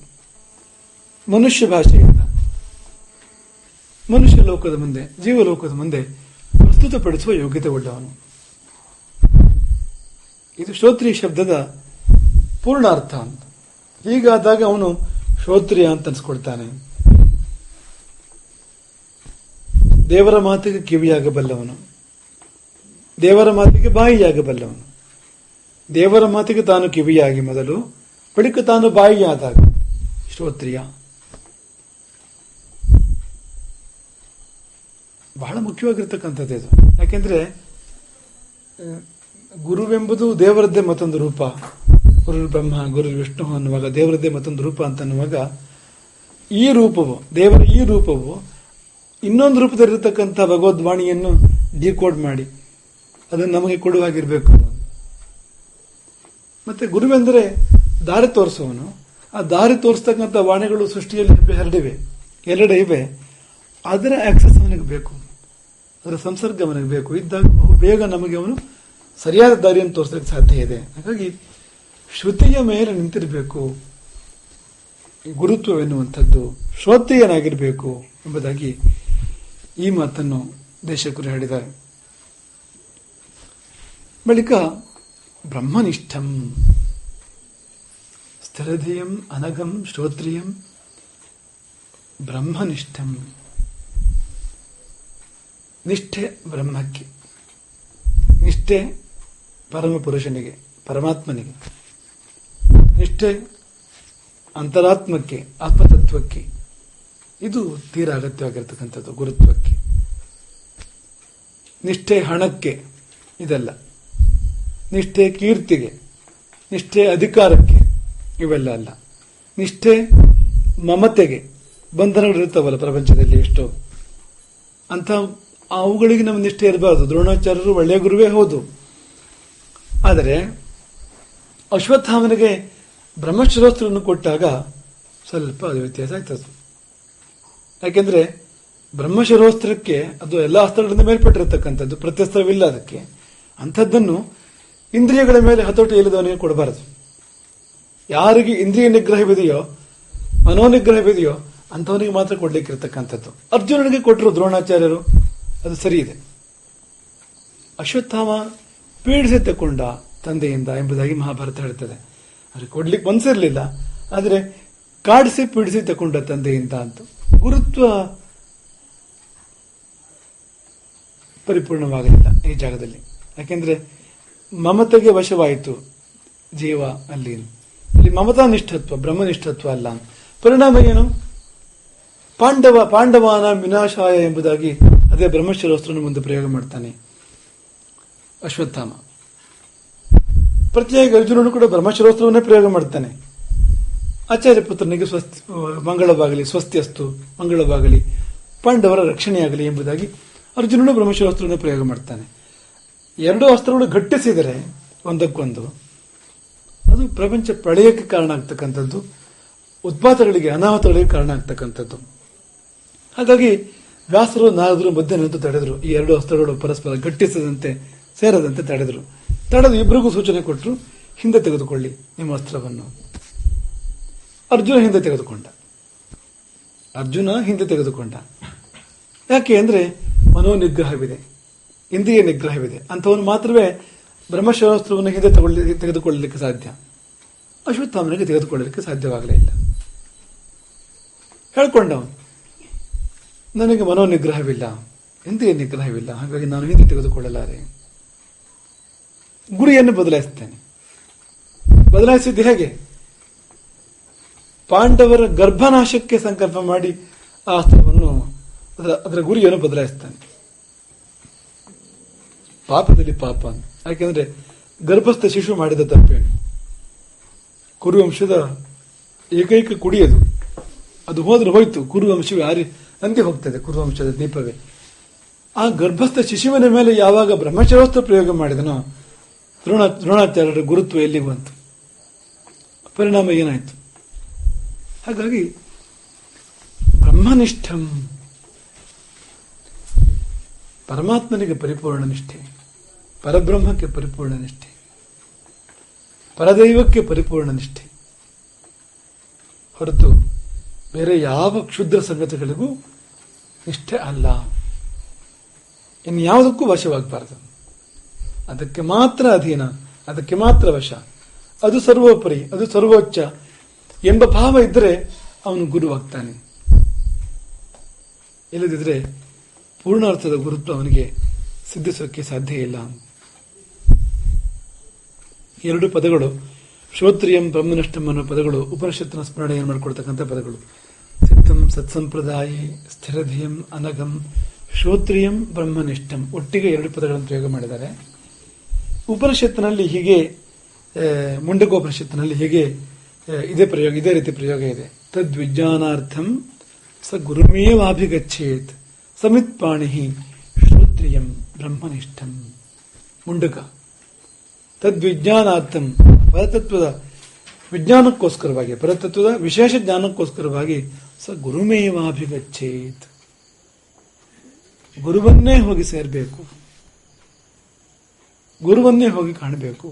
ಮನುಷ್ಯ ಭಾಷೆಯಿಂದ ಮನುಷ್ಯ ಲೋಕದ ಮುಂದೆ, ಜೀವಲೋಕದ ಮುಂದೆ ಪ್ರಸ್ತುತಪಡಿಸುವ ಯೋಗ್ಯತೆ ಉಳ್ಳವನು. ಇದು ಶ್ರೋತ್ರಿಯ ಶಬ್ದದ ಪೂರ್ಣ ಅರ್ಥ ಅಂತ. ಹೀಗಾದಾಗ ಅವನು ಶ್ರೋತ್ರಿಯ ಅಂತ ಅನ್ಸ್ಕೊಳ್ತಾನೆ. ದೇವರ ಮಾತಿಗೆ ಕಿವಿಯಾಗಬಲ್ಲವನು, ದೇವರ ಮಾತಿಗೆ ಬಾಯಿಯಾಗಬಲ್ಲವನು. ದೇವರ ಮಾತಿಗೆ ತಾನು ಕಿವಿಯಾಗಿ ಮೊದಲು, ಬಳಿಕ ತಾನು ಬಾಯಿಯಾದಾಗ ಶ್ರೋತ್ರಿಯ. ಬಹಳ ಮುಖ್ಯವಾಗಿರ್ತಕ್ಕಂಥದ್ದು ಇದು. ಯಾಕೆಂದ್ರೆ ಗುರುವೆಂಬುದು ದೇವರದ್ದೇ ಮತ್ತೊಂದು ರೂಪ. ಗುರು ಬ್ರಹ್ಮ ಗುರು ವಿಷ್ಣು ಅನ್ನುವಾಗ ದೇವರದ್ದೇ ಮತ್ತೊಂದು ರೂಪ ಅಂತ ಅನ್ನುವಾಗ, ಈ ರೂಪವು, ದೇವರ ಈ ರೂಪವು ಇನ್ನೊಂದು ರೂಪದಲ್ಲಿರತಕ್ಕಂಥ ಭಗವದ್ವಾಣಿಯನ್ನು ಡಿಕೋಡ್ ಮಾಡಿ ಅದನ್ನು ನಮಗೆ ಕೊಡುವಾಗಿರಬೇಕು. ಮತ್ತೆ ಗುರುವೆಂದರೆ ದಾರಿ ತೋರಿಸುವವನು. ಆ ದಾರಿ ತೋರಿಸ್ತಕ್ಕಂಥ ವಾಣಿಗಳು ಸೃಷ್ಟಿಯಲ್ಲಿ ಹರಡಿವೆ, ಎಲ್ಲೆಡೆ ಇವೆ. ಅದರ ಆಕ್ಸೆಸ್ ಅವನಿಗೆ ಬೇಕು, ಅದರ ಸಂಸರ್ಗ ಅವನಿಗೆ ಬೇಕು. ಇದ್ದಾಗ ಬಹು ಬೇಗ ನಮಗೆ ಅವನು ಸರಿಯಾದ ದಾರಿಯನ್ನು ತೋರಿಸಲಿಕ್ಕೆ ಸಾಧ್ಯ ಇದೆ. ಹಾಗಾಗಿ ಶ್ರುತಿಯ ಮೇಲೆ ನಿಂತಿರಬೇಕು ಗುರುತ್ವವೆನ್ನುವಂಥದ್ದು, ಶ್ರೋತ್ರಿಯನಾಗಿರಬೇಕು ಎಂಬುದಾಗಿ ಈ ಮಾತನ್ನು ದೇಶಕರು ಹೇಳಿದ್ದಾರೆ. ಬಳಿಕ ಬ್ರಹ್ಮನಿಷ್ಠಂ ಸ್ಥಿರಧಿಯಂ ಅನಘಂ ಶ್ರೋತ್ರಿಯಂ ಬ್ರಹ್ಮನಿಷ್ಠಂ. ನಿಷ್ಠೆ ಬ್ರಹ್ಮಕ್ಕೆ, ನಿಷ್ಠೆ ಪರಮ ಪುರುಷನಿಗೆ, ಪರಮಾತ್ಮನಿಗೆ, ನಿಷ್ಠೆ ಅಂತರಾತ್ಮಕ್ಕೆ, ಆತ್ಮತತ್ವಕ್ಕೆ. ಇದು ತೀರಾ ಅಗತ್ಯವಾಗಿರ್ತಕ್ಕಂಥದ್ದು ಗುರುತ್ವಕ್ಕೆ. ನಿಷ್ಠೆ ಹಣಕ್ಕೆ ಇದಲ್ಲ, ನಿಷ್ಠೆ ಕೀರ್ತಿಗೆ, ನಿಷ್ಠೆ ಅಧಿಕಾರಕ್ಕೆ ಇವೆಲ್ಲ ಅಲ್ಲ. ನಿಷ್ಠೆ ಮಮತೆಗೆ. ಬಂಧನಗಳಿರ್ತಾವಲ್ಲ ಪ್ರಪಂಚದಲ್ಲಿ ಎಷ್ಟೋ, ಅಂತ ಅವುಗಳಿಗೆ ನಮ್ಮ ನಿಷ್ಠೆ ಇರಬಾರದು. ದ್ರೋಣಾಚಾರ್ಯರು ಒಳ್ಳೆಯ ಗುರುವೇ ಹೌದು, ಆದರೆ ಅಶ್ವತ್ಥಾಮನಿಗೆ ಬ್ರಹ್ಮಶಿರೋಸ್ತ್ರವನ್ನು ಕೊಟ್ಟಾಗ ಸ್ವಲ್ಪ ಅದು ವ್ಯತ್ಯಾಸ ಆಗ್ತದೆ. ಯಾಕೆಂದ್ರೆ ಬ್ರಹ್ಮಶಿರೋಸ್ತ್ರಕ್ಕೆ ಅದು ಎಲ್ಲ ಅಸ್ತ್ರಗಳಿಂದ ಮೇಲ್ಪಟ್ಟಿರತಕ್ಕಂಥದ್ದು, ಪ್ರತ್ಯಸ್ತ್ರವಿಲ್ಲ ಅದಕ್ಕೆ. ಅಂಥದ್ದನ್ನು ಇಂದ್ರಿಯಗಳ ಮೇಲೆ ಹತೋಟಿ ಇಲ್ಲದವನಿಗೆ ಕೊಡಬಾರದು. ಯಾರಿಗೆ ಇಂದ್ರಿಯ ನಿಗ್ರಹವಿದೆಯೋ, ಮನೋನಿಗ್ರಹವಿದೆಯೋ ಅಂಥವನಿಗೆ ಮಾತ್ರ ಕೊಡ್ಲಿಕ್ಕಿರ್ತಕ್ಕಂಥದ್ದು. ಅರ್ಜುನನಿಗೆ ಕೊಟ್ಟರು ದ್ರೋಣಾಚಾರ್ಯರು, ಅದು ಸರಿ ಇದೆ. ಅಶ್ವತ್ಥಾಮ ಪೀಡಿಸಿ ತಕೊಂಡ ತಂದೆಯಿಂದ ಎಂಬುದಾಗಿ ಮಹಾಭಾರತ ಹೇಳ್ತದೆ. ಅವ್ರಿಗೆ ಕೊಡ್ಲಿಕ್ಕೆ ಮನಸ್ಸಿರಲಿಲ್ಲ, ಆದರೆ ಕಾಡಿಸಿ ಪೀಡಿಸಿ ತಕೊಂಡ ತಂದೆಯಿಂದ ಅಂತ. ಗುರುತ್ವ ಪರಿಪೂರ್ಣವಾಗಲಿಲ್ಲ ಈ ಜಾಗದಲ್ಲಿ. ಯಾಕೆಂದ್ರೆ ಮಮತೆಗೆ ವಶವಾಯಿತು ಜೀವ. ಅಲ್ಲಿ ಮಮತಾ ನಿಷ್ಠತ್ವ, ಬ್ರಹ್ಮನಿಷ್ಠತ್ವ ಅಲ್ಲ. ಪರಿಣಾಮ ಏನು? ಪಾಂಡವಾನ ವಿನಾಶಾಯ ಎಂಬುದಾಗಿ ಅದೇ ಬ್ರಹ್ಮಶಿರೋಸ್ತ್ರವನ್ನು ಮುಂದೆ ಪ್ರಯೋಗ ಮಾಡ್ತಾನೆ ಅಶ್ವತ್ಥಾಮ. ಪ್ರತಿಯಾಗಿ ಅರ್ಜುನನು ಕೂಡ ಬ್ರಹ್ಮಶಿರೋಸ್ತ್ರವನ್ನೇ ಪ್ರಯೋಗ ಮಾಡ್ತಾನೆ. ಆಚಾರ್ಯ ಪುತ್ರನಿಗೆ ಮಂಗಳವಾಗಲಿ, ಸ್ವಸ್ತಿಯಸ್ತು, ಮಂಗಳವಾಗಲಿ, ಪಾಂಡವರ ರಕ್ಷಣೆಯಾಗಲಿ ಎಂಬುದಾಗಿ ಅರ್ಜುನನು ಬ್ರಹ್ಮಶಿರೋಸ್ತ್ರವನ್ನೇ ಪ್ರಯೋಗ ಮಾಡ್ತಾನೆ. ಎರಡೂ ಅಸ್ತ್ರಗಳು ಘಟ್ಟಿಸಿದರೆ ಒಂದಕ್ಕೊಂದು, ಅದು ಪ್ರಪಂಚ ಪ್ರಳಯಕ್ಕೆ ಕಾರಣ ಆಗ್ತಕ್ಕಂಥದ್ದು, ಉತ್ಪಾತಗಳಿಗೆ, ಅನಾಹುತಗಳಿಗೆ ಕಾರಣ ಆಗ್ತಕ್ಕಂಥದ್ದು. ಹಾಗಾಗಿ ವ್ಯಾಸರು ನಾರದರು ಮಧ್ಯೆ ನಿಂತು ತಡೆದರು. ಈ ಎರಡು ಅಸ್ತ್ರಗಳು ಪರಸ್ಪರ ಘಟ್ಟಿಸದಂತೆ, ಸೇರದಂತೆ ತಡೆದರು. ತಡೆದು ಇಬ್ಬರಿಗೂ ಸೂಚನೆ ಕೊಟ್ಟರು, ಹಿಂದೆ ತೆಗೆದುಕೊಳ್ಳಿ ನಿಮ್ಮ ಅಸ್ತ್ರವನ್ನು. ಅರ್ಜುನ ಹಿಂದೆ ತೆಗೆದುಕೊಂಡ. ಯಾಕೆ ಅಂದ್ರೆ ಮನೋನಿಗ್ರಹವಿದೆ, ಇಂದ್ರಿಯ ನಿಗ್ರಹವಿದೆ. ಅಂಥವನು ಮಾತ್ರವೇ ಬ್ರಹ್ಮಶಿರೋಸ್ತ್ರವನ್ನು ಹಿಂದೆ ತೆಗೆದುಕೊಳ್ಳಲಿಕ್ಕೆ ಸಾಧ್ಯ. ಅಶ್ವತ್ಥಾಮನಿಗೆ ತೆಗೆದುಕೊಳ್ಳಲಿಕ್ಕೆ ಸಾಧ್ಯವಾಗಲೇ ಇಲ್ಲ. ಹೇಳ್ಕೊಂಡವನು, ನನಗೆ ಮನೋನಿಗ್ರಹವಿಲ್ಲ, ಇಂದ್ರಿಯ ನಿಗ್ರಹವಿಲ್ಲ, ಹಾಗಾಗಿ ನಾನು ಹಿಂದೆ ತೆಗೆದುಕೊಳ್ಳಲಾರೆ. ಗುರಿಯನ್ನು ಬದಲಾಯಿಸ್ತೇನೆ. ಬದಲಾಯಿಸಿದ್ದು ಹೇಗೆ? ಪಾಂಡವರ ಗರ್ಭನಾಶಕ್ಕೆ ಸಂಕಲ್ಪ ಮಾಡಿ ಆ ಅಸ್ತ್ರವನ್ನು, ಅದರ ಗುರಿಯನ್ನು ಬದಲಾಯಿಸ್ತಾನೆ. ಪಾಪದಲ್ಲಿ ಪಾಪ. ಯಾಕೆಂದ್ರೆ ಗರ್ಭಸ್ಥ ಶಿಶು ಮಾಡಿದ ತಪ್ಪೇನು? ಕುರುವಂಶದ ಏಕೈಕ ಕುಡಿಯದು, ಅದು ಹೋದ್ರೆ ಹೋಯ್ತು. ಕುರುವಂಶವೇ ಅಂತ್ಯ ಹೋಗ್ತದೆ, ಕುರುವಂಶದ ದೀಪವೇ. ಆ ಗರ್ಭಸ್ಥ ಶಿಶುವಿನ ಮೇಲೆ ಯಾವಾಗ ಬ್ರಹ್ಮಶಿರೋಸ್ತ್ರ ಪ್ರಯೋಗ ಮಾಡಿದನೋ, ದ್ರೋಣಾಚಾರ್ಯರ ಗುರುತ್ವ ಎಲ್ಲಿಗೆ ಬಂತು? ಪರಿಣಾಮ ಏನಾಯ್ತು? ಹಾಗಾಗಿ ಬ್ರಹ್ಮನಿಷ್ಠಂ, ಪರಮಾತ್ಮನಿಗೆ ಪರಿಪೂರ್ಣ ನಿಷ್ಠೆ, ಪರಬ್ರಹ್ಮಕ್ಕೆ ಪರಿಪೂರ್ಣ ನಿಷ್ಠೆ, ಪರದೈವಕ್ಕೆ ಪರಿಪೂರ್ಣ ನಿಷ್ಠೆ ಹೊರತು ಬೇರೆ ಯಾವ ಕ್ಷುದ್ರ ಸಂಗತಿಗಳಿಗೂ ನಿಷ್ಠೆ ಅಲ್ಲ. ಇನ್ಯಾವುದಕ್ಕೂ ವಶವಾಗಬಾರದು. ಅದಕ್ಕೆ ಮಾತ್ರ ಅಧೀನ, ಅದಕ್ಕೆ ಮಾತ್ರ ವಶ. ಅದು ಸರ್ವೋಪರಿ, ಅದು ಸರ್ವೋಚ್ಚ ಎಂಬ ಭಾವ ಇದ್ದರೆ ಅವನು ಗುರುವಾಗ್ತಾನೆ. ಇಲ್ಲದಿದ್ರೆ ಪೂರ್ಣಾರ್ಥದ ಗುರುತ್ವ ಅವನಿಗೆ ಸಿದ್ಧಿಸೋಕೆ ಸಾಧ್ಯ ಇಲ್ಲ. ಎರಡು ಪದಗಳು ಶ್ರೋತ್ರಿಯಂ ಬ್ರಹ್ಮನಿಷ್ಠಂ ಅನ್ನೋ ಪದಗಳು ಉಪನಿಷತ್ತಿನ ಸ್ಮರಣೆಯನ್ನು ಮಾಡಿಕೊಡ್ತಕ್ಕಂಥ ಪದಗಳು. ಚಿತ್ತಂ ಸತ್ಸಂಪ್ರದಾಯ ಸ್ಥಿರಧಿಯಂ ಅನಗಂ ಶ್ರೋತ್ರಿಯಂ ಬ್ರಹ್ಮನಿಷ್ಠಂ ಒಟ್ಟಿಗೆ ಎರಡು ಪದಗಳನ್ನು ಪ್ರಯೋಗ ಮಾಡಿದ್ದಾರೆ. ಉಪನಿಷತ್ತಿನಲ್ಲಿ ಹೀಗೆ, ಮುಂಡಕೋಪನಿಷತ್ತಿನಲ್ಲಿ ಹೀಗೆ ಇದೇ ರೀತಿ ಪ್ರಯೋಗ ಇದೆ. ತದ್ವಿಜ್ಞಾನಾರ್ಥಂ ಸ ಗುರುಮೇವಾಭಿಗಚ್ಚೇತ್ ಸಮಿತ್ಪಾಣಿ ಶ್ರೋತ್ರಿಯಂ ಬ್ರಹ್ಮನಿಷ್ಠಂ. ಮುಂಡಕ ತದ್ವಿಜ್ಞಾನಾರ್ಥಂ ಪರತತ್ವದ ವಿಜ್ಞಾನಕ್ಕೋಸ್ಕರವಾಗಿ, ಪರತತ್ವದ ವಿಶೇಷ ಜ್ಞಾನಕ್ಕೋಸ್ಕರವಾಗಿ ಸ ಗುರುಮೇವಾಭಿಗಚ್ಚೇತ್, ಗುರುವನ್ನೇ ಹೋಗಿ ಸೇರಬೇಕು, ಗುರುವನ್ನೇ ಹೋಗಿ ಕಾಣಬೇಕು.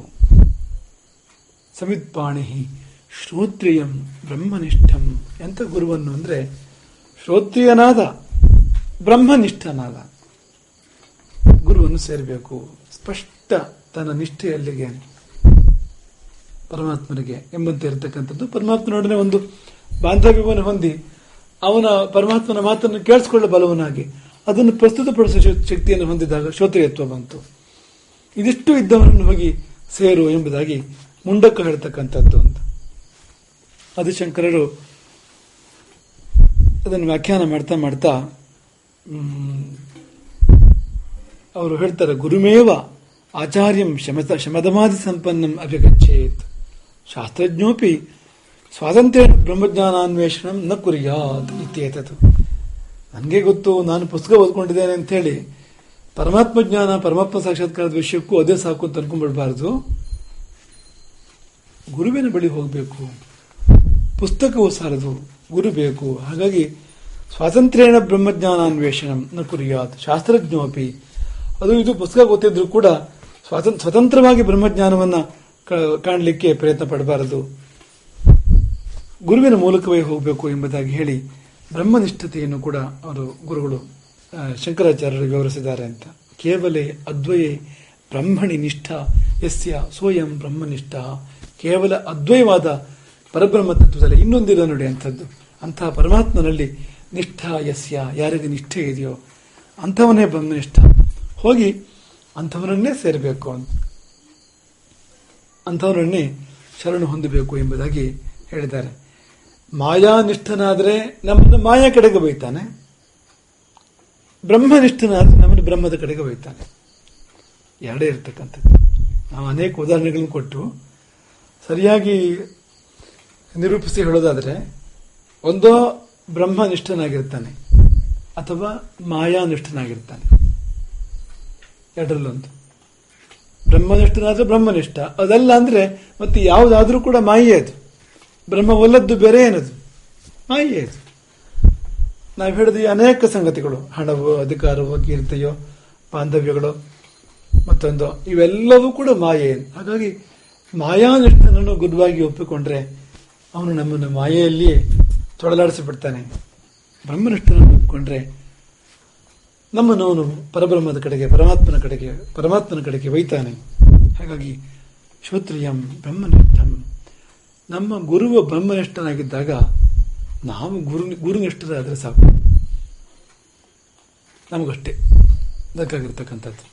ಸಮಿತ್ಪಾಣಿ ಶ್ರೋತ್ರಿಯಂ ಬ್ರಹ್ಮನಿಷ್ಠಂ. ಎಂತ ಗುರುವನ್ನು ಅಂದ್ರೆ ಶ್ರೋತ್ರಿಯನಾದ ಬ್ರಹ್ಮನಿಷ್ಠನಾದ ಗುರುವನ್ನು ಸೇರಬೇಕು. ಸ್ಪಷ್ಟ ತನ್ನ ನಿಷ್ಠೆಯಲ್ಲಿಗೆ ಪರಮಾತ್ಮನಿಗೆ ಎಂಬಂತೆ ಇರತಕ್ಕಂಥದ್ದು. ಪರಮಾತ್ಮನೊಡನೆ ಒಂದು ಬಾಂಧವ್ಯವನ್ನು ಹೊಂದಿ ಅವನ ಪರಮಾತ್ಮನ ಮಾತನ್ನು ಕೇಳಿಸಿಕೊಳ್ಳ ಬಲವನಾಗಿ ಅದನ್ನು ಪ್ರಸ್ತುತಪಡಿಸುವ ಶಕ್ತಿಯನ್ನು ಹೊಂದಿದಾಗ ಶ್ರೋತ್ರಿಯತ್ವ ಬಂತು. ಇದಿಷ್ಟು ಇದ್ದವನನ್ನು ಹೋಗಿ ಸೇರು ಎಂಬುದಾಗಿ ಮುಂಡಕ ಹೇಳ್ತಕ್ಕಂಥದ್ದು ಅಂತ. ಆದಿಶಂಕರರು ಅದನ್ನು ವ್ಯಾಖ್ಯಾನ ಮಾಡ್ತಾ ಮಾಡ್ತಾ ಅವರು ಹೇಳ್ತಾರೆ, ಗುರುಮೇವ ಆಚಾರ್ಯಂ ಶಮದಮಾದಿ ಸಂಪನ್ನಂ ಅಭಿಗಚ್ಚೇತ್ ಶಾಸ್ತ್ರಜ್ಞೋಪಿ ಸ್ವಾತಂತ್ರ್ಯ ಬ್ರಹ್ಮಜ್ಞಾನಾನ್ವೇಷಣಂ ನ ಕುರ್ಯಾತ್ ಇತ್ಯೇತದು. ನನಗೆ ಗೊತ್ತು, ನಾನು ಪುಸ್ತಕ ಓದ್ಕೊಂಡಿದ್ದೇನೆ ಅಂತ ಹೇಳಿ ಪರಮಾತ್ಮ ಜ್ಞಾನ ಪರಮಾತ್ಮ ಸಾಕ್ಷಾತ್ಕಾರದ ವಿಷಯಕ್ಕೂ ಅದೇ ಸಾಕು ಅಂತ ಅನ್ಕೊಂಡ್ಬಿಡಬಾರ್ದು. ಗುರುವಿನ ಬಳಿ ಹೋಗಬೇಕು. ಪುಸ್ತಕವೂ ಸಾರದು, ಗುರು ಬೇಕು. ಹಾಗಾಗಿ ಸ್ವಾತಂತ್ರ್ಯೇಣ ಬ್ರಹ್ಮಜ್ಞಾನಾನ್ವೇಷಣಂ ನ ಕುರ್ಯಾತ್ ಶಾಸ್ತ್ರಜ್ಞೋಪಿ, ಅದು ಇದು ಪುಸ್ತಕ ಗೊತ್ತಿದ್ರು ಕೂಡ ಸ್ವತಂತ್ರವಾಗಿ ಬ್ರಹ್ಮಜ್ಞಾನವನ್ನ ಕಾಣಲಿಕ್ಕೆ ಪ್ರಯತ್ನ ಪಡಬಾರದು, ಗುರುವಿನ ಮೂಲಕವೇ ಹೋಗಬೇಕು ಎಂಬುದಾಗಿ ಹೇಳಿ ಬ್ರಹ್ಮನಿಷ್ಠತೆಯನ್ನು ಕೂಡ ಅವರು ಗುರುಗಳು ಶಂಕರಾಚಾರ್ಯರು ವಿವರಿಸಿದ್ದಾರೆ ಅಂತ. ಕೇವಲೇ ಅದ್ವಯೇ ಬ್ರಹ್ಮಣಿ ನಿಷ್ಠ ಯಸ್ಯ ಸೋಯಂ ಬ್ರಹ್ಮನಿಷ್ಠ. ಕೇವಲ ಅದ್ವಯವಾದ ಪರಬ್ರಹ್ಮ ತತ್ವದಲ್ಲಿ ಇನ್ನೊಂದಿಲ್ಲ ನೋಡಿ ಅಂಥದ್ದು. ಅಂತಹ ಪರಮಾತ್ಮನಲ್ಲಿ ನಿಷ್ಠ ಯಸ್ಯ, ಯಾರಿಗೆ ನಿಷ್ಠೆ ಇದೆಯೋ ಅಂಥವನೇ ಬ್ರಹ್ಮನಿಷ್ಠ. ಹೋಗಿ ಅಂಥವನನ್ನೇ ಸೇರಬೇಕು, ಅಂಥವನನ್ನೇ ಶರಣು ಹೊಂದಬೇಕು ಎಂಬುದಾಗಿ ಹೇಳಿದ್ದಾರೆ. ಮಾಯಾನಿಷ್ಠನಾದರೆ ನಮ್ಮನ್ನು ಮಾಯಾ ಕಡೆಗೆ ಬೈತಾನೆ, ಬ್ರಹ್ಮನಿಷ್ಠನಾದ್ರೆ ನಮ್ಮನ್ನು ಬ್ರಹ್ಮದ ಕಡೆಗೆ ಬೈತಾನೆ. ಎರಡೇ ಇರ್ತಕ್ಕಂಥದ್ದು. ನಾವು ಅನೇಕ ಉದಾಹರಣೆಗಳನ್ನು ಕೊಟ್ಟು ಸರಿಯಾಗಿ ನಿರೂಪಿಸಿ ಹೇಳೋದಾದರೆ, ಒಂದೋ ಬ್ರಹ್ಮನಿಷ್ಠನಾಗಿರ್ತಾನೆ ಅಥವಾ ಮಾಯಾನಿಷ್ಠನಾಗಿರ್ತಾನೆ. ಎರಡರಲ್ಲೊಂದು. ಬ್ರಹ್ಮನಿಷ್ಠನಾದ್ರೆ ಬ್ರಹ್ಮನಿಷ್ಠ, ಅದಲ್ಲ ಅಂದ್ರೆ ಮತ್ತೆ ಯಾವುದಾದ್ರೂ ಕೂಡ ಮಾಯೆ ಅದು. ಬ್ರಹ್ಮವಲ್ಲದ್ದು ಬೇರೆ ಏನದು, ಮಾಯೆ ಅದು. ನಾವು ಹೇಳಿದ ಅನೇಕ ಸಂಗತಿಗಳು, ಹಣವೋ ಅಧಿಕಾರವೋ ಕೀರ್ತಿಯೋ ಬಾಂಧವ್ಯಗಳು ಮತ್ತೊಂದು, ಇವೆಲ್ಲವೂ ಕೂಡ ಮಾಯೆ. ಹಾಗಾಗಿ ಮಾಯಾನಿಷ್ಠನನ್ನು ಗುರುವಾಗಿ ಒಪ್ಪಿಕೊಂಡ್ರೆ ಅವನು ನಮ್ಮನ್ನು ಮಾಯೆಯಲ್ಲಿಯೇ ತೊಡಲಾಡಿಸಿ ಬಿಡ್ತಾನೆ. ಬ್ರಹ್ಮನಿಷ್ಠನನ್ನು ಒಪ್ಪಿಕೊಂಡ್ರೆ ನಮ್ಮನ್ನು ಅವನು ಪರಬ್ರಹ್ಮದ ಕಡೆಗೆ, ಪರಮಾತ್ಮನ ಕಡೆಗೆ ಒಯ್ತಾನೆ. ಹಾಗಾಗಿ ಶ್ರೋತ್ರಿಯಂ ಬ್ರಹ್ಮನಿಷ್ಠಂ. ನಮ್ಮ ಗುರುವ ಬ್ರಹ್ಮನಿಷ್ಠನಾಗಿದ್ದಾಗ ನಾವು ಗುರುನಿಷ್ಠರಾದರೆ ಸಾಕು, ನಮಗಷ್ಟೇ ಬೇಕಾಗಿರ್ತಕ್ಕಂಥದ್ದು.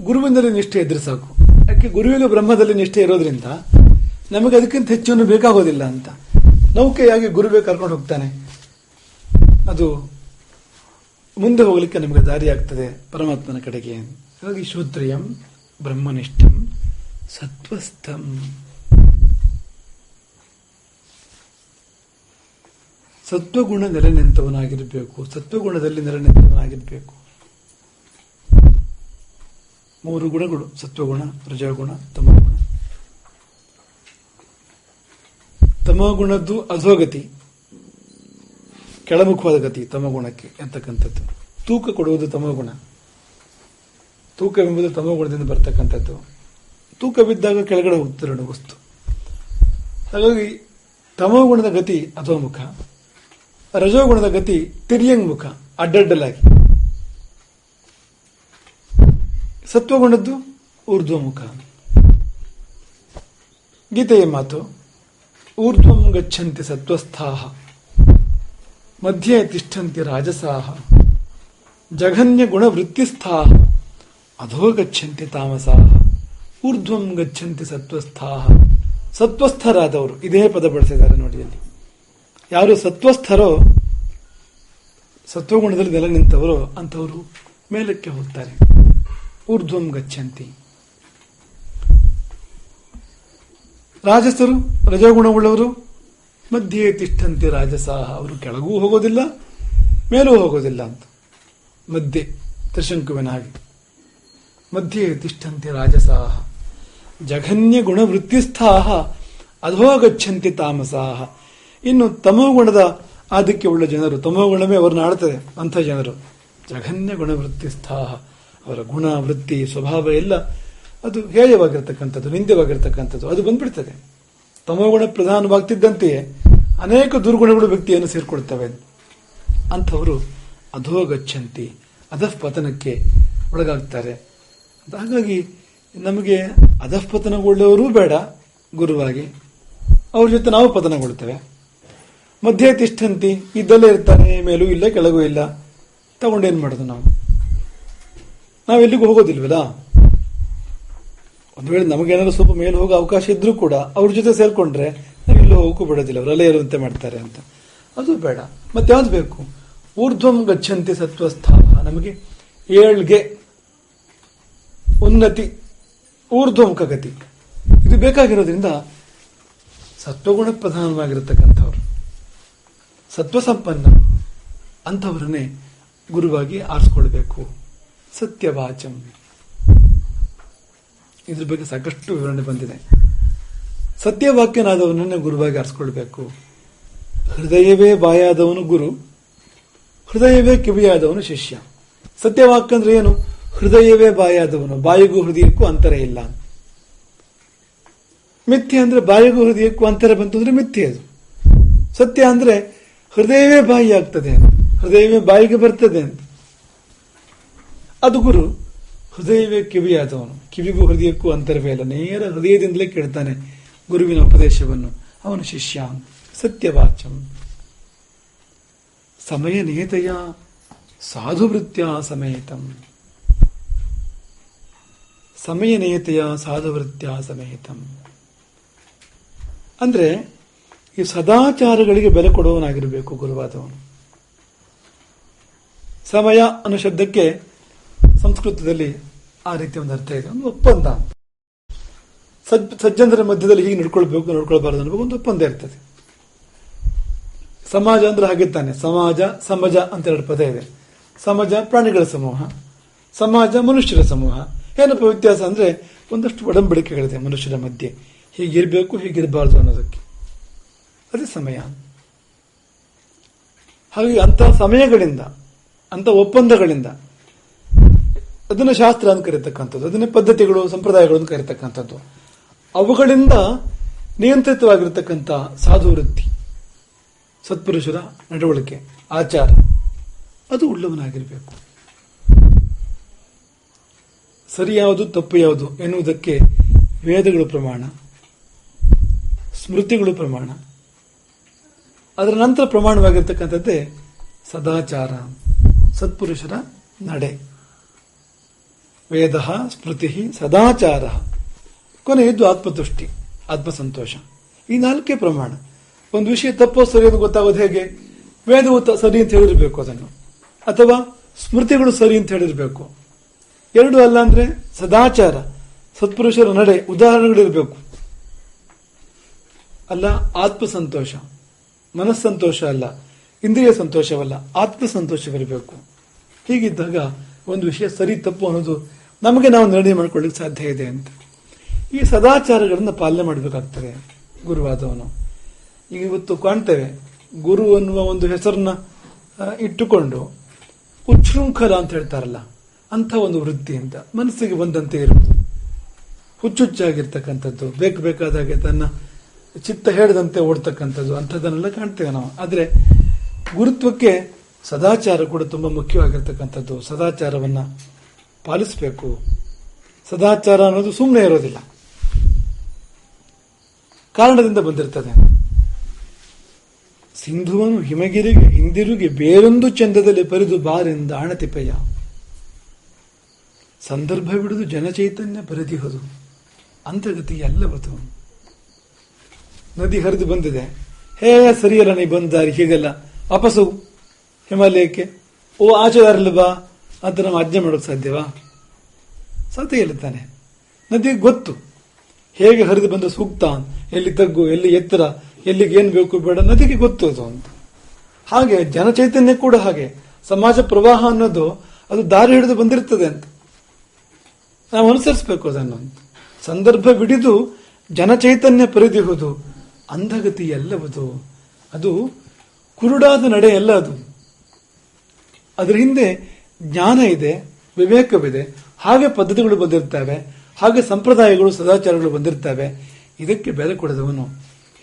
ಗುರುವಿನಲ್ಲಿ ನಿಷ್ಠೆ ಇದ್ರೆ ಸಾಕು. ಯಾಕೆ ಗುರುವಿನ ಬ್ರಹ್ಮದಲ್ಲಿ ನಿಷ್ಠೆ ಇರೋದ್ರಿಂದ ನಮಗೆ ಅದಕ್ಕಿಂತ ಹೆಚ್ಚನ್ನು ಬೇಕಾಗೋದಿಲ್ಲ ಅಂತ. ನೌಕೆಯಾಗಿ ಗುರುವೇ ಕರ್ಕೊಂಡು ಹೋಗ್ತಾನೆ, ಅದು ಮುಂದೆ ಹೋಗಲಿಕ್ಕೆ ನಮಗೆ ದಾರಿ ಆಗ್ತದೆ ಪರಮಾತ್ಮನ ಕಡೆಗೆ. ಹಾಗಾಗಿ ಶ್ರೋತ್ರಿಯಂ ಬ್ರಹ್ಮನಿಷ್ಠಂ ಸತ್ವಸ್ಥಂ. ಸತ್ವಗುಣ ನೆಲೆ ನಿಂತವನಾಗಿರಬೇಕು, ಸತ್ವಗುಣದಲ್ಲಿ ನೆಲೆ ನಿಂತವನಾಗಿರಬೇಕು. 3 ಗುಣಗಳು: ಸತ್ವಗುಣ, ರಜೋಗುಣ, ತಮೋಗುಣ. ತಮೋಗುಣದ್ದು ಅಧೋಗತಿ, ಕೆಳಮುಖವಾದ ಗತಿ ತಮೋಗುಣಕ್ಕೆ ಎಂತಕ್ಕಂಥದ್ದು. ತೂಕ ಕೊಡುವುದು ತಮೋಗುಣ. ತೂಕವೆಂಬುದು ತಮೋಗುಣದಿಂದ ಬರ್ತಕ್ಕಂಥದ್ದು. ತೂಕ ಬಿದ್ದಾಗ ಕೆಳಗಡೆ ಹೋಗ್ತಿರೋ ವಸ್ತು. ಹಾಗಾಗಿ ತಮೋಗುಣದ ಗತಿ ಅಧೋಮುಖ, ರಜೋಗುಣದ ಗತಿ ತಿರ್ಯಂಗ್ಮುಖ, ಅಡ್ಡಡ್ಡಲಾಗಿ. ಸತ್ವಗುಣದ್ದು ಊರ್ಧ್ವಮುಖ. ಗೀತೆಯ ಮಾತು: ಊರ್ಧ್ವಂ ಗಚ್ಚಂತಿ ಸತ್ವಸ್ಥಾಃ ಮಧ್ಯೆ ತಿಷ್ಠಂತಿ ರಾಜಸಾಃ ಜಘನ್ಯ ಗುಣ ವೃತ್ತಿಸ್ಥಾ ಅಧೋ ಗಚ್ಚಂತಿ ತಾಮಸಾ ಊರ್ಧ್ವಂ ಗಚ್ಚಂತಿ ಸತ್ವಸ್ಥಾ. ಸತ್ವಸ್ಥರಾದವರು, ಇದೇ ಪದ ಬಳಸಿದ್ದಾರೆ ನೋಡಿ ಅಲ್ಲಿ. ಯಾರು ಸತ್ವಸ್ಥರೋ, ಸತ್ವಗುಣದಲ್ಲಿ ನೆಲೆ ನಿಂತವರು, ಅಂಥವರು ಮೇಲಕ್ಕೆ ಹೋಗ್ತಾರೆ. ಊರ್ಧ್ವಂ ಗಚ್ಚಂತಿ. ರಾಜಸರು, ರಜೋಗುಣವುಳ್ಳವರು ಮಧ್ಯೆ ತಿಷ್ಠಂತಿ ರಾಜಸಾಹ. ಅವರು ಕೆಳಗೂ ಹೋಗೋದಿಲ್ಲ ಮೇಲೂ ಹೋಗೋದಿಲ್ಲ ಅಂತ, ಮಧ್ಯೆ ತ್ರಿಶಂಕುವಿನ ಹಾಗೆ. ಮಧ್ಯೆ ತಿಷ್ಠಂತಿ ರಾಜಸಾಹ. ಜಘನ್ಯ ಗುಣ ವೃತ್ತಿಸ್ಥಾಹ ಅಧೋ ಗಚ್ಚಂತಿ ತಾಮಸಾಹ. ಇನ್ನು ತಮೋಗುಣದ ಆಧಿಕ್ಯವುಳ್ಳ ಜನರು, ತಮೋಗುಣವೇ ಅವರನ್ನು ಆಳ್ತದೆ, ಅಂಥ ಜನರು ಜಘನ್ಯ ಗುಣ ವೃತ್ತಿಸ್ಥಾಹ. ಅವರ ಗುಣ, ವೃತ್ತಿ, ಸ್ವಭಾವ ಎಲ್ಲ ಅದು ಹೇಯವಾಗಿರ್ತಕ್ಕಂಥದ್ದು, ನಿಂದ್ಯವಾಗಿರ್ತಕ್ಕಂಥದ್ದು, ಅದು ಬಂದ್ಬಿಡ್ತದೆ. ತಮೋಗುಣ ಪ್ರಧಾನವಾಗ್ತಿದ್ದಂತೆಯೇ ಅನೇಕ ದುರ್ಗುಣಗಳು ವ್ಯಕ್ತಿಯನ್ನು ಸೇರಿಕೊಳ್ತವೆ. ಅಂಥವರು ಅಧೋ ಗಚ್ಚಂತಿ, ಅಧಃಪತನಕ್ಕೆ ಒಳಗಾಗ್ತಾರೆ. ಹಾಗಾಗಿ ನಮಗೆ ಅಧಃಪತನಗೊಳ್ಳುವವರೂ ಬೇಡ ಗುರುವಾಗಿ, ಅವ್ರ ಜೊತೆ ನಾವು ಪತನಗೊಳ್ತೇವೆ. ಮಧ್ಯೆ ತಿಷ್ಠಂತಿ, ಇದ್ದಲ್ಲೇ ಇರ್ತಾನೆ, ಮೇಲೂ ಇಲ್ಲ ಕೆಳಗೂ ಇಲ್ಲ, ತಗೊಂಡೇನ್ ಮಾಡೋದು ನಾವೆಲ್ಲಿಗೂ ಹೋಗೋದಿಲ್ವಲ್ಲ. ಒಂದು ವೇಳೆ ನಮಗೇನಾದ್ರು ಸ್ವಲ್ಪ ಮೇಲೆ ಹೋಗೋ ಅವಕಾಶ ಇದ್ರೂ ಕೂಡ ಅವ್ರ ಜೊತೆ ಸೇರ್ಕೊಂಡ್ರೆ ನಾವೆಲ್ಲೂ ಹೋಗಕ್ಕೂ ಬಿಡೋದಿಲ್ಲ, ಅವರಲ್ಲೇ ಇರುವಂತೆ ಮಾಡ್ತಾರೆ ಅಂತ. ಅದು ಬೇಡ. ಮತ್ತೆ ಯಾವ್ದು ಬೇಕು? ಊರ್ಧ್ವಂ ಗಚ್ಚಂತಿ ಸತ್ವಸ್ಥಾ. ನಮಗೆ ಏಳ್ಗೆ, ಉನ್ನತಿ, ಊರ್ಧ್ವಮುಖ ಗತಿ, ಇದು ಬೇಕಾಗಿರೋದ್ರಿಂದ ಸತ್ವಗುಣ ಪ್ರಧಾನವಾಗಿರತಕ್ಕಂಥವ್ರು, ಸತ್ವ ಸಂಪನ್ನ ಅಂಥವರನ್ನೇ ಗುರುವಾಗಿ ಆರಿಸ್ಕೊಳ್ಬೇಕು. ಸತ್ಯವಾಚಂ, ಇದ್ರ ಬಗ್ಗೆ ಸಾಕಷ್ಟು ವಿವರಣೆ ಬಂದಿದೆ. ಸತ್ಯವಾಕ್ಯನಾದವನನ್ನೇ ಗುರುವಾಗಿ ಆರಿಸ್ಕೊಳ್ಬೇಕು. ಹೃದಯವೇ ಬಾಯಾದವನು ಗುರು, ಹೃದಯವೇ ಕಿವಿಯಾದವನು ಶಿಷ್ಯ. ಸತ್ಯವಾಕ್ಯ ಅಂದ್ರೆ ಏನು? ಹೃದಯವೇ ಬಾಯಾದವನು, ಬಾಯಿಗೂ ಹೃದಯಕ್ಕೂ ಅಂತರ ಇಲ್ಲ. ಮಿಥ್ಯೆ ಅಂದ್ರೆ ಬಾಯಿಗೂ ಹೃದಯಕ್ಕೂ ಅಂತರ ಬಂತು ಅಂದ್ರೆ ಮಿಥ್ಯೆ. ಅದು ಸತ್ಯ ಅಂದ್ರೆ ಹೃದಯವೇ ಬಾಯಿ ಆಗ್ತದೆ, ಹೃದಯವೇ ಬಾಯಿಗೆ ಬರ್ತದೆ ಅಂತ. ಅದು ಗುರು. ಹೃದಯವೇ ಕಿವಿಯಾದವನು, ಕಿವಿಗೂ ಹೃದಯಕ್ಕೂ ಅಂತರವೇ ಇಲ್ಲ, ನೇರ ಹೃದಯದಿಂದಲೇ ಕೇಳ್ತಾನೆ ಗುರುವಿನ ಉಪದೇಶವನ್ನು, ಅವನು ಶಿಷ್ಯ. ಸತ್ಯವಾಚಂ. ಸಮಯ ನಿಯತೆಯ ಸಾಧುವೃತ್ಯ ಸಮೇತಂ. ಸಮಯ ನಿಯತೆಯ ಸಾಧುವೃತ್ಯ ಸಮೇತಂ ಅಂದ್ರೆ ಈ ಸದಾಚಾರಗಳಿಗೆ ಬೆಲೆ ಕೊಡುವವನಾಗಿರಬೇಕು ಗುರುವಾದವನು. ಸಮಯ ಅನ್ನೋ ಶಬ್ದಕ್ಕೆ ಸಂಸ್ಕೃತದಲ್ಲಿ ಆ ರೀತಿಯ ಒಂದು ಅರ್ಥ ಇದೆ, ಒಂದು ಒಪ್ಪಂದ. ಸಜ್ಜನರ ಮಧ್ಯದಲ್ಲಿ ಹೀಗೆ ನಡ್ಕೊಳ್ಬೇಕು, ನಡ್ಕೊಳ್ಬಾರದು ಅನ್ನೋ ಒಂದು ಒಪ್ಪಂದ ಇರ್ತದೆ. ಸಮಾಜ ಅಂದ್ರೆ ಹಾಗೆ ತಾನೆ. ಸಮಾಜ, ಸಮಜ ಅಂತ ಎರಡು ಪದ ಇದೆ. ಸಮಾಜ ಪ್ರಾಣಿಗಳ ಸಮೂಹ, ಸಮಾಜ ಮನುಷ್ಯರ ಸಮೂಹ. ಏನಪ್ಪ ವ್ಯತ್ಯಾಸ ಅಂದ್ರೆ ಒಂದಷ್ಟು ಒಡಂಬಡಿಕೆಗಳಿದೆ ಮನುಷ್ಯರ ಮಧ್ಯೆ, ಹೀಗಿರ್ಬೇಕು ಹೀಗಿರಬಾರ್ದು ಅನ್ನೋದಕ್ಕೆ, ಅದೇ ಸಮಯ. ಹಾಗಾಗಿ ಅಂತಹ ಸಮಯಗಳಿಂದ, ಅಂತ ಒಪ್ಪಂದಗಳಿಂದ, ಅದನ್ನ ಶಾಸ್ತ್ರ ಅಂತ ಕರೀತಕ್ಕಂಥದ್ದು, ಅದನ್ನೇ ಪದ್ಧತಿಗಳು ಸಂಪ್ರದಾಯಗಳು ಅಂತ ಕರೀತಕ್ಕಂಥದ್ದು, ಅವುಗಳಿಂದ ನಿಯಂತ್ರಿತವಾಗಿರ್ತಕ್ಕಂಥ ಸಾಧುವೃತ್ತಿ, ಸತ್ಪುರುಷರ ನಡವಳಿಕೆ, ಆಚಾರ, ಅದು ಉಳ್ಳವನಾಗಿರಬೇಕು. ಸರಿ ಯಾವುದು ತಪ್ಪು ಯಾವುದು ಎನ್ನುವುದಕ್ಕೆ ವೇದಗಳು ಪ್ರಮಾಣ, ಸ್ಮೃತಿಗಳು ಪ್ರಮಾಣ. ಅದರ ನಂತರ ಪ್ರಮಾಣವಾಗಿರ್ತಕ್ಕಂಥದ್ದೇ ಸದಾಚಾರ, ಸತ್ಪುರುಷರ ನಡೆ. ವೇದ, ಸ್ಮೃತಿ, ಸದಾಚಾರ, ಕೊನೆಯದ್ದು ಆತ್ಮತುಷ್ಟಿ, ಆತ್ಮಸಂತೋಷ. ಈ ನಾಲ್ಕೇ ಪ್ರಮಾಣ. ಒಂದು ವಿಷಯ ತಪ್ಪೋ ಸರಿ ಅಂತ ಗೊತ್ತಾಗೋದು ಹೇಗೆ? ವೇದವು ಸರಿ ಅಂತ ಹೇಳಿರ್ಬೇಕು ಅದನ್ನು, ಅಥವಾ ಸ್ಮೃತಿಗಳು ಸರಿ ಅಂತ ಹೇಳಿರ್ಬೇಕು. ಎರಡು ಅಲ್ಲ ಅಂದ್ರೆ ಸದಾಚಾರ, ಸತ್ಪುರುಷರ ನಡೆ, ಉದಾಹರಣೆಗಳಿರಬೇಕು. ಅಲ್ಲ ಆತ್ಮಸಂತೋಷ, ಮನಸ್ಸಂತೋಷ ಅಲ್ಲ, ಇಂದ್ರಿಯ ಸಂತೋಷವಲ್ಲ, ಆತ್ಮಸಂತೋಷವಿರಬೇಕು. ಹೀಗಿದ್ದಾಗ ಒಂದು ವಿಷಯ ಸರಿ ತಪ್ಪು ಅನ್ನೋದು ನಮಗೆ ನಾವು ನಿರ್ಣಯ ಮಾಡ್ಕೊಳ್ಳಿಕ್ಕೆ ಸಾಧ್ಯ ಇದೆ ಅಂತ. ಈ ಸದಾಚಾರಗಳನ್ನು ಪಾಲನೆ ಮಾಡಬೇಕಾಗ್ತದೆ ಗುರುವಾದವನು. ಈಗ ಇವತ್ತು ಕಾಣ್ತೇವೆ, ಗುರು ಅನ್ನುವ ಒಂದು ಹೆಸರನ್ನ ಇಟ್ಟುಕೊಂಡು ಉಚ್ಛೃಂಖಲ ಅಂತ ಹೇಳ್ತಾರಲ್ಲ, ಅಂಥ ಒಂದು ವೃತ್ತಿ ಅಂತ ಮನಸ್ಸಿಗೆ ಬಂದಂತೆ ಇರುವುದು, ಹುಚ್ಚುಚ್ಚಾಗಿರ್ತಕ್ಕಂಥದ್ದು, ಬೇಕಾದಾಗೆ ತನ್ನ ಚಿತ್ತ ಹೇಳಿದಂತೆ ಓಡ್ತಕ್ಕಂಥದ್ದು, ಅಂಥದ್ದನ್ನೆಲ್ಲ ಕಾಣ್ತೇವೆ ನಾವು. ಆದರೆ ಗುರುತ್ವಕ್ಕೆ ಸದಾಚಾರ ಕೂಡ ತುಂಬಾ ಮುಖ್ಯವಾಗಿರ್ತಕ್ಕಂಥದ್ದು. ಸದಾಚಾರವನ್ನ ಪಾಲಿಸಬೇಕು. ಸದಾಚಾರ ಅನ್ನೋದು ಸುಮ್ಮನೆ ಇರೋದಿಲ್ಲ, ಕಾರಣದಿಂದ ಬಂದಿರ್ತದೆ. ಸಿಂಧುವನ್ನು ಹಿಂದಿರುಗಿ ಬೇರೊಂದು ಚಂದದಲ್ಲಿ ಪರಿದು ಬಾರೆಂದ ಅಣತಿಪೆಯ. ಸಂದರ್ಭ ಬಿಡುದು ಜನಚೈತನ್ಯ ಪರಿದಿಹುದು ಅಂತರ್ಗತಿ ಎಲ್ಲವದು. ನದಿ ಹರಿದು ಬಂದಿದೆ, ಹೇ ಸರಿಯಲ್ಲ ನೀ ಬಂದಾರಿ, ಹೀಗೆಲ್ಲ ವಾಪಸ್ಸು ಹಿಮಾಲಯಕ್ಕೆ, ಓ ಆಚೆದಾರಲ್ಲ ಬಾ ಅಂತ ನಾವು ಆಜ್ಞೆ ಮಾಡೋಕೆ ಸಾಧ್ಯವಾ? ಸಾಧ್ಯ ಇಲ್ಲ ತಾನೆ. ನದಿಗೆ ಗೊತ್ತು ಹೇಗೆ ಹರಿದು ಬಂದ ಸೂಕ್ತ, ಎಲ್ಲಿ ತಗ್ಗು, ಎಲ್ಲಿ ಎತ್ತರ, ಎಲ್ಲಿಗೆ ಏನ್ ಬೇಕು ಬೇಡ, ನದಿಗೆ ಗೊತ್ತು ಅದು ಅಂತ. ಹಾಗೆ ಜನಚೈತನ್ಯ ಕೂಡ ಹಾಗೆ. ಸಮಾಜ ಪ್ರವಾಹ ಅನ್ನೋದು ಅದು ದಾರಿ ಹಿಡಿದು ಬಂದಿರ್ತದೆ ಅಂತ ನಾವು ಅನುಸರಿಸಬೇಕು ಅದನ್ನು. ಸಂದರ್ಭವಿಡಿದು ಜನಚೈತನ್ಯ ಪರಿದಿಹುದು ಅಂಧಗತಿ ಎಲ್ಲವುದು. ಅದು ಕುರುಡಾದ ನಡೆ ಎಲ್ಲ ಅದು. ಅದರ ಹಿಂದೆ ಜ್ಞಾನ ಇದೆ, ವಿವೇಕವಿದೆ. ಹಾಗೆ ಪದ್ಧತಿಗಳು ಬಂದಿರ್ತವೆ, ಹಾಗೆ ಸಂಪ್ರದಾಯಗಳು ಸದಾಚಾರಗಳು ಬಂದಿರ್ತವೆ. ಇದಕ್ಕೆ ಬೆಲೆ ಕೊಡದವನು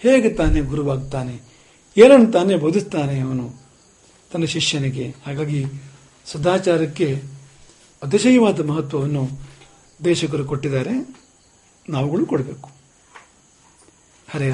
ಹೇಗೆ ತಾನೇ ಗುರುವಾಗ್ತಾನೆ, ಏನನ್ನು ತಾನೇ ಬೋಧಿಸ್ತಾನೆ ಅವನು ತನ್ನ ಶಿಷ್ಯನಿಗೆ. ಹಾಗಾಗಿ ಸದಾಚಾರಕ್ಕೆ ಅತಿಶಯವಾದ ಮಹತ್ವವನ್ನು ದೇಶಕರು ಕೊಟ್ಟಿದ್ದಾರೆ, ನಾವುಗಳು ಕೊಡಬೇಕು.